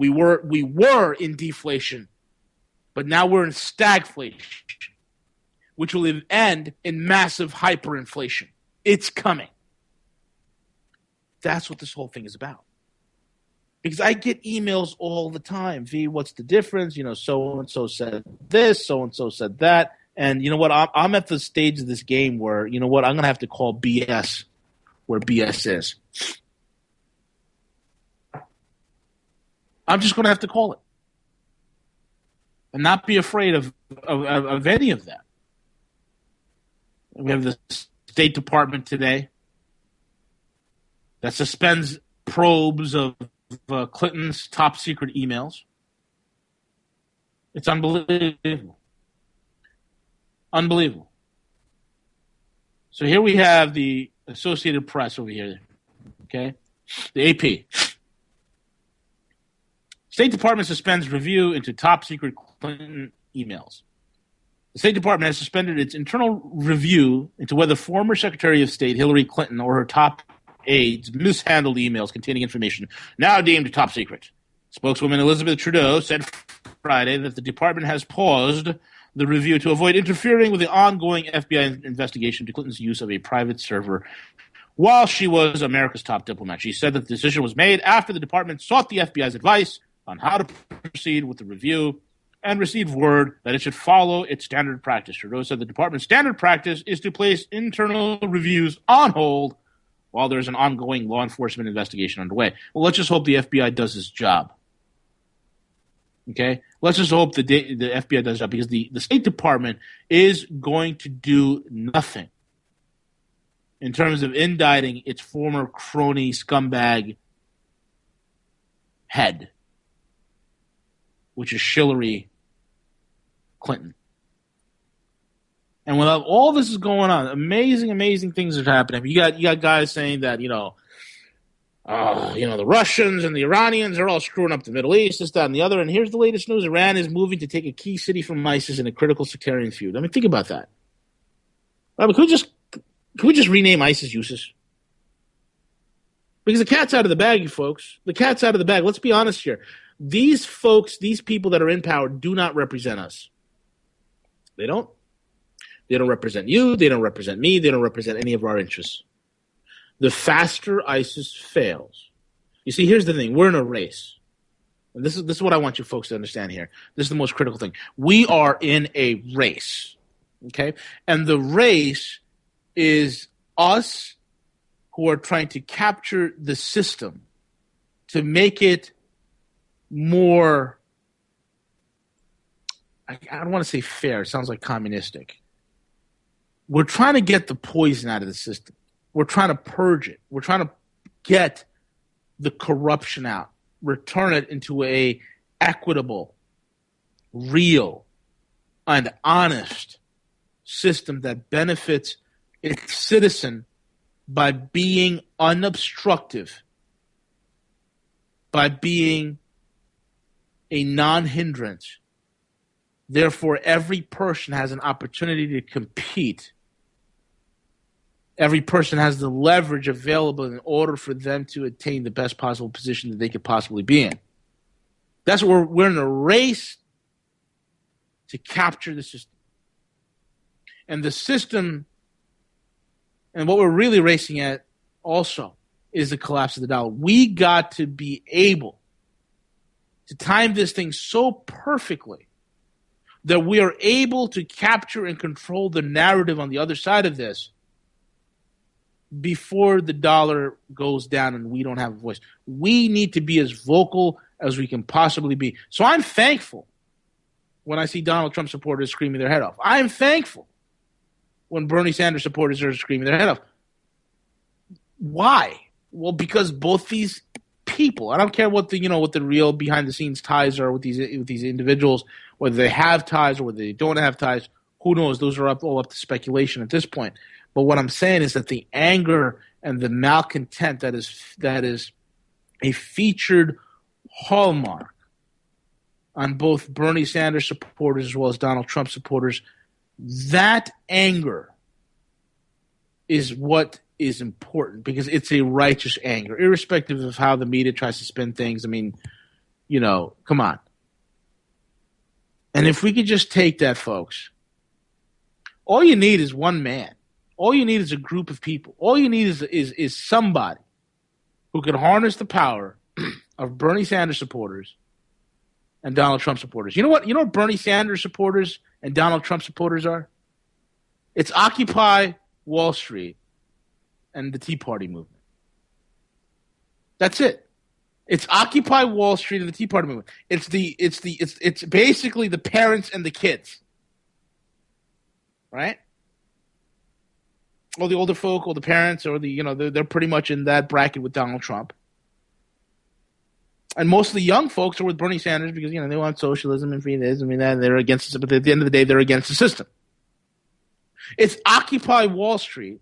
were in deflation, but now we're in stagflation, which will end in massive hyperinflation. It's coming. That's what this whole thing is about. Because I get emails all the time. V, what's the difference? So-and-so said this, so-and-so said that. And you know what? I'm at the stage of this game where, you know what? I'm going to have to call BS where BS is. I'm just going to have to call it. And not be afraid of any of that. We have the State Department today that suspends probes of Clinton's top secret emails. It's unbelievable. Unbelievable. So here we have the Associated Press over here, okay? The AP. State Department suspends review into top secret Clinton emails. The State Department has suspended its internal review into whether former Secretary of State Hillary Clinton or her top aides mishandled emails containing information now deemed top secret. Spokeswoman Elizabeth Trudeau said Friday that the department has paused the review to avoid interfering with the ongoing FBI investigation into Clinton's use of a private server while she was America's top diplomat. She said that the decision was made after the department sought the FBI's advice on how to proceed with the review and received word that it should follow its standard practice. Trudeau said the department's standard practice is to place internal reviews on hold while there's an ongoing law enforcement investigation underway. Well, let's just hope the FBI does its job. Okay? Let's just hope the FBI does its job, because the State Department is going to do nothing in terms of indicting its former crony scumbag head, which is Hillary Clinton. And while all this is going on, amazing things are happening. You got guys saying that, the Russians and the Iranians are all screwing up the Middle East, this, that, and the other. And here's the latest news. Iran is moving to take a key city from ISIS in a critical sectarian feud. I mean, think about that. I mean, can we just rename ISIS USIS? Because the cat's out of the bag, you folks. The cat's out of the bag. Let's be honest here. These folks, these people that are in power, do not represent us. They don't. They don't represent you. They don't represent me. They don't represent any of our interests. The faster ISIS fails. You see, here's the thing. We're in a race. And this is what I want you folks to understand here. This is the most critical thing. We are in a race. Okay? And the race is us who are trying to capture the system to make it more, I don't want to say fair. It sounds like communistic. We're trying to get the poison out of the system. We're trying to purge it. We're trying to get the corruption out, return it into a equitable, real, and honest system that benefits its citizen by being unobstructive, by being a non-hindrance. Therefore, every person has an opportunity to compete. Every person has the leverage available in order for them to attain the best possible position that they could possibly be in. That's what we're in a race to capture the system. And the system, and what we're really racing at also, is the collapse of the dollar. We got to be able to time this thing so perfectly that we are able to capture and control the narrative on the other side of this before the dollar goes down and we don't have a voice. We need to be as vocal as we can possibly be. So I'm thankful when I see Donald Trump supporters screaming their head off. I'm thankful when Bernie Sanders supporters are screaming their head off. Why? Well, because both these people, I don't care what the real behind the scenes ties are with these individuals, whether they have ties or whether they don't have ties, who knows? Those are all up to speculation at this point. But what I'm saying is that the anger and the malcontent that is a featured hallmark on both Bernie Sanders supporters as well as Donald Trump supporters, that anger is what is important, because it's a righteous anger, irrespective of how the media tries to spin things. I mean, come on. And if we could just take that, folks, all you need is one man. All you need is a group of people. All you need is somebody who can harness the power of Bernie Sanders supporters and Donald Trump supporters. You know what Bernie Sanders supporters and Donald Trump supporters are? It's Occupy Wall Street and the Tea Party movement. That's it. It's Occupy Wall Street and the Tea Party movement. It's basically the parents and the kids. Right? All the older folk, all the parents, or they're pretty much in that bracket with Donald Trump. And most of the young folks are with Bernie Sanders because, they want socialism and free this and that, and they're against it, but at the end of the day, they're against the system. It's Occupy Wall Street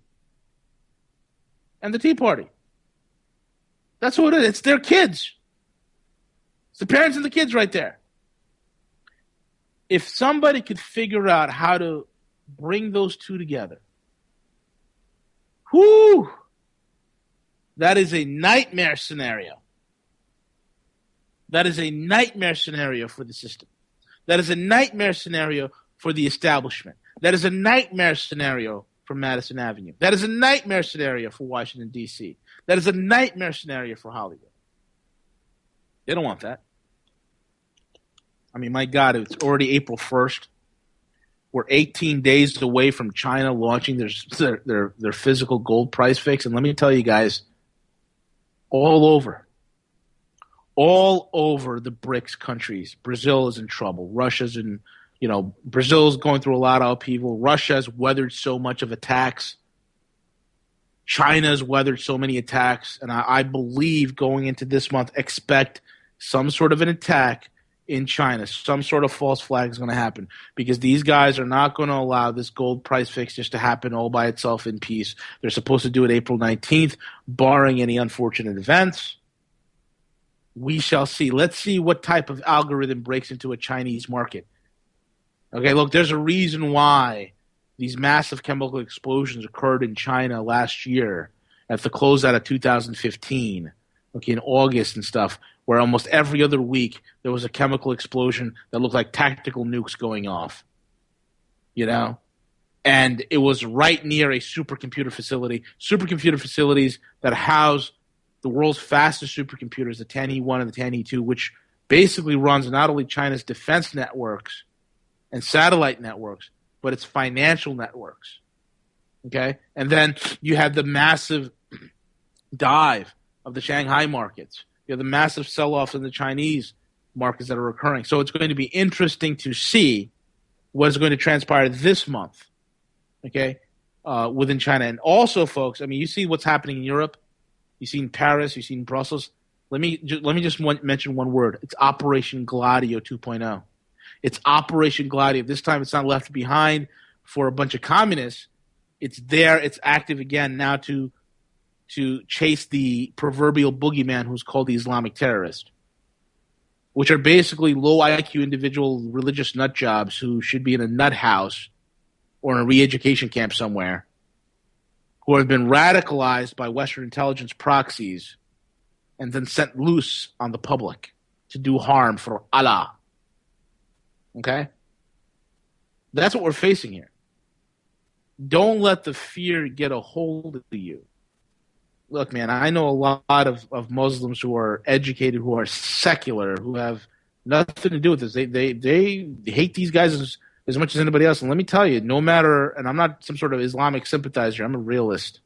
and the Tea Party. That's what it is. It's their kids. It's the parents and the kids right there. If somebody could figure out how to bring those two together, whoo, that is a nightmare scenario. That is a nightmare scenario for the system. That is a nightmare scenario for the establishment. That is a nightmare scenario for Madison Avenue. That is a nightmare scenario for Washington, D.C. That is a nightmare scenario for Hollywood. They don't want that. I mean, my God, it's already April 1st. We're 18 days away from China launching their physical gold price fix. And let me tell you guys, all over the BRICS countries, Brazil is in trouble. Russia's in, Brazil's going through a lot of upheaval. Russia's weathered so much of attacks. China's weathered so many attacks. And I believe going into this month, expect some sort of an attack in China. Some sort of false flag is going to happen because these guys are not going to allow this gold price fix just to happen all by itself in peace. They're supposed to do it April 19th, barring any unfortunate events. We shall see. Let's see what type of algorithm breaks into a Chinese market. Okay, look, there's a reason why these massive chemical explosions occurred in China last year at the closeout of 2015, okay, in August and stuff, where almost every other week there was a chemical explosion that looked like tactical nukes going off, And it was right near a supercomputer facility. Supercomputer facilities that house the world's fastest supercomputers, the Tianhe-1 and the Tianhe-2, which basically runs not only China's defense networks and satellite networks, but its financial networks, okay? And then you have the massive dive of the Shanghai markets. You have the massive sell-offs in the Chinese markets that are occurring. So it's going to be interesting to see what is going to transpire this month, okay, within China. And also, folks, I mean, you see what's happening in Europe. You've seen Paris. You've seen Brussels. Let me just mention one word. It's Operation Gladio 2.0. It's Operation Gladio. This time it's not left behind for a bunch of communists. It's there. It's active again now to chase the proverbial boogeyman who's called the Islamic terrorist, which are basically low IQ individual religious nut jobs who should be in a nut house or in a re-education camp somewhere, who have been radicalized by Western intelligence proxies and then sent loose on the public to do harm for Allah. Okay? That's what we're facing here. Don't let the fear get a hold of you. Look, man, I know a lot of Muslims who are educated, who are secular, who have nothing to do with this. They hate these guys as much as anybody else. And let me tell you, no matter, and I'm not some sort of Islamic sympathizer, I'm a realist.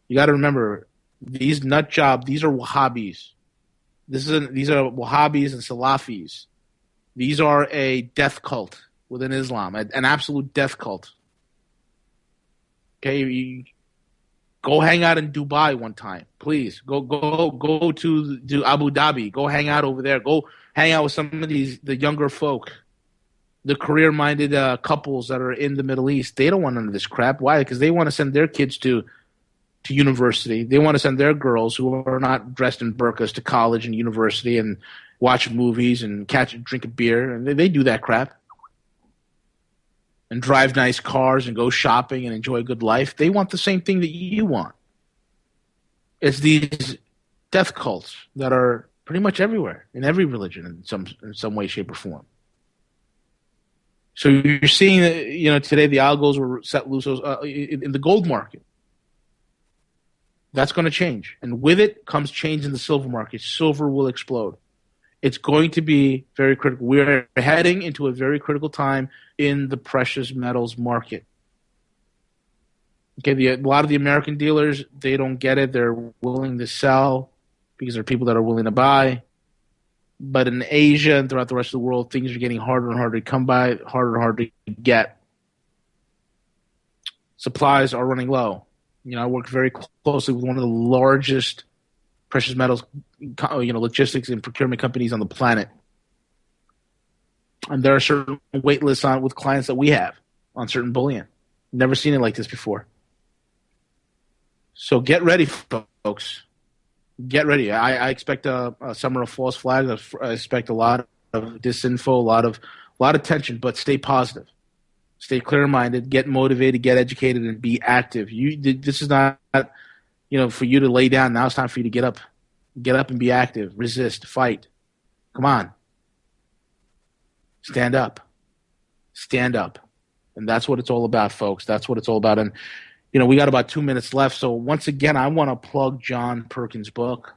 You got to remember, these nut jobs, these are Wahhabis. These are Wahhabis and Salafis. These are a death cult within Islam, an absolute death cult. Okay, go hang out in Dubai one time, please. Go to Abu Dhabi. Go hang out over there. Go hang out with some of the younger folk, the career-minded couples that are in the Middle East. They don't want none of this crap. Why? Because they want to send their kids to university. They want to send their girls who are not dressed in burqas to college and university and watch movies and drink a beer. And they do that crap. And drive nice cars and go shopping and enjoy a good life. They want the same thing that you want. It's these death cults that are pretty much everywhere, in every religion in some way, shape, or form. So you're seeing that, today the algos were set loose in the gold market. That's going to change. And with it comes change in the silver market. Silver will explode. It's going to be very critical. We're heading into a very critical time in the precious metals market. Okay, a lot of the American dealers, they don't get it. They're willing to sell because there are people that are willing to buy. But in Asia and throughout the rest of the world, things are getting harder and harder to come by, harder and harder to get. Supplies are running low. I work very closely with one of the largest precious metals, logistics and procurement companies on the planet. And there are certain wait lists with clients that we have on certain bullion. Never seen it like this before. So get ready, folks. Get ready. I expect a summer of false flags. I expect a lot of disinfo, a lot of tension, but stay positive. Stay clear-minded, get motivated, get educated, and be active. This is not, for you to lay down. Now it's time for you to get up. Get up and be active. Resist. Fight. Come on. Stand up. Stand up. And that's what it's all about, folks. That's what it's all about. And, we got about 2 minutes left. So once again, I want to plug John Perkins' book.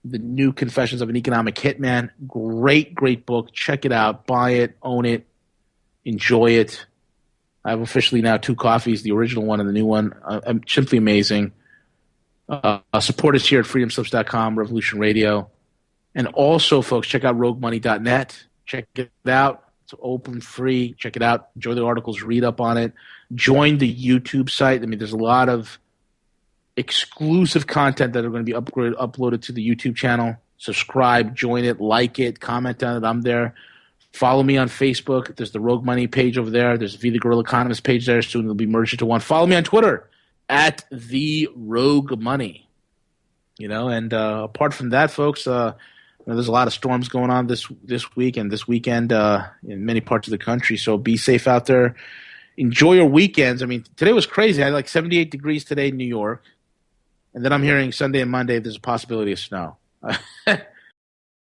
The New Confessions of an Economic Hitman. Great, great book. Check it out. Buy it. Own it. Enjoy it. I have officially now 2 copies, the original one and the new one. Simply amazing. Support us here at freedomslips.com, Revolution Radio. And also, folks, check out roguemoney.net. Check it out. It's open, free. Check it out. Enjoy the articles. Read up on it. Join the YouTube site. I mean, there's a lot of exclusive content that are going to be uploaded to the YouTube channel. Subscribe, join it, like it, comment on it. I'm there. Follow me on Facebook. There's the Rogue Money page over there. There's the Gorilla Economist page there. Soon it'll be merged into one. Follow me on Twitter at the Rogue Money. And apart from that, folks, there's a lot of storms going on this week and this weekend in many parts of the country. So be safe out there. Enjoy your weekends. I mean, today was crazy. I had like 78 degrees today in New York. And then I'm hearing Sunday and Monday there's a possibility of snow.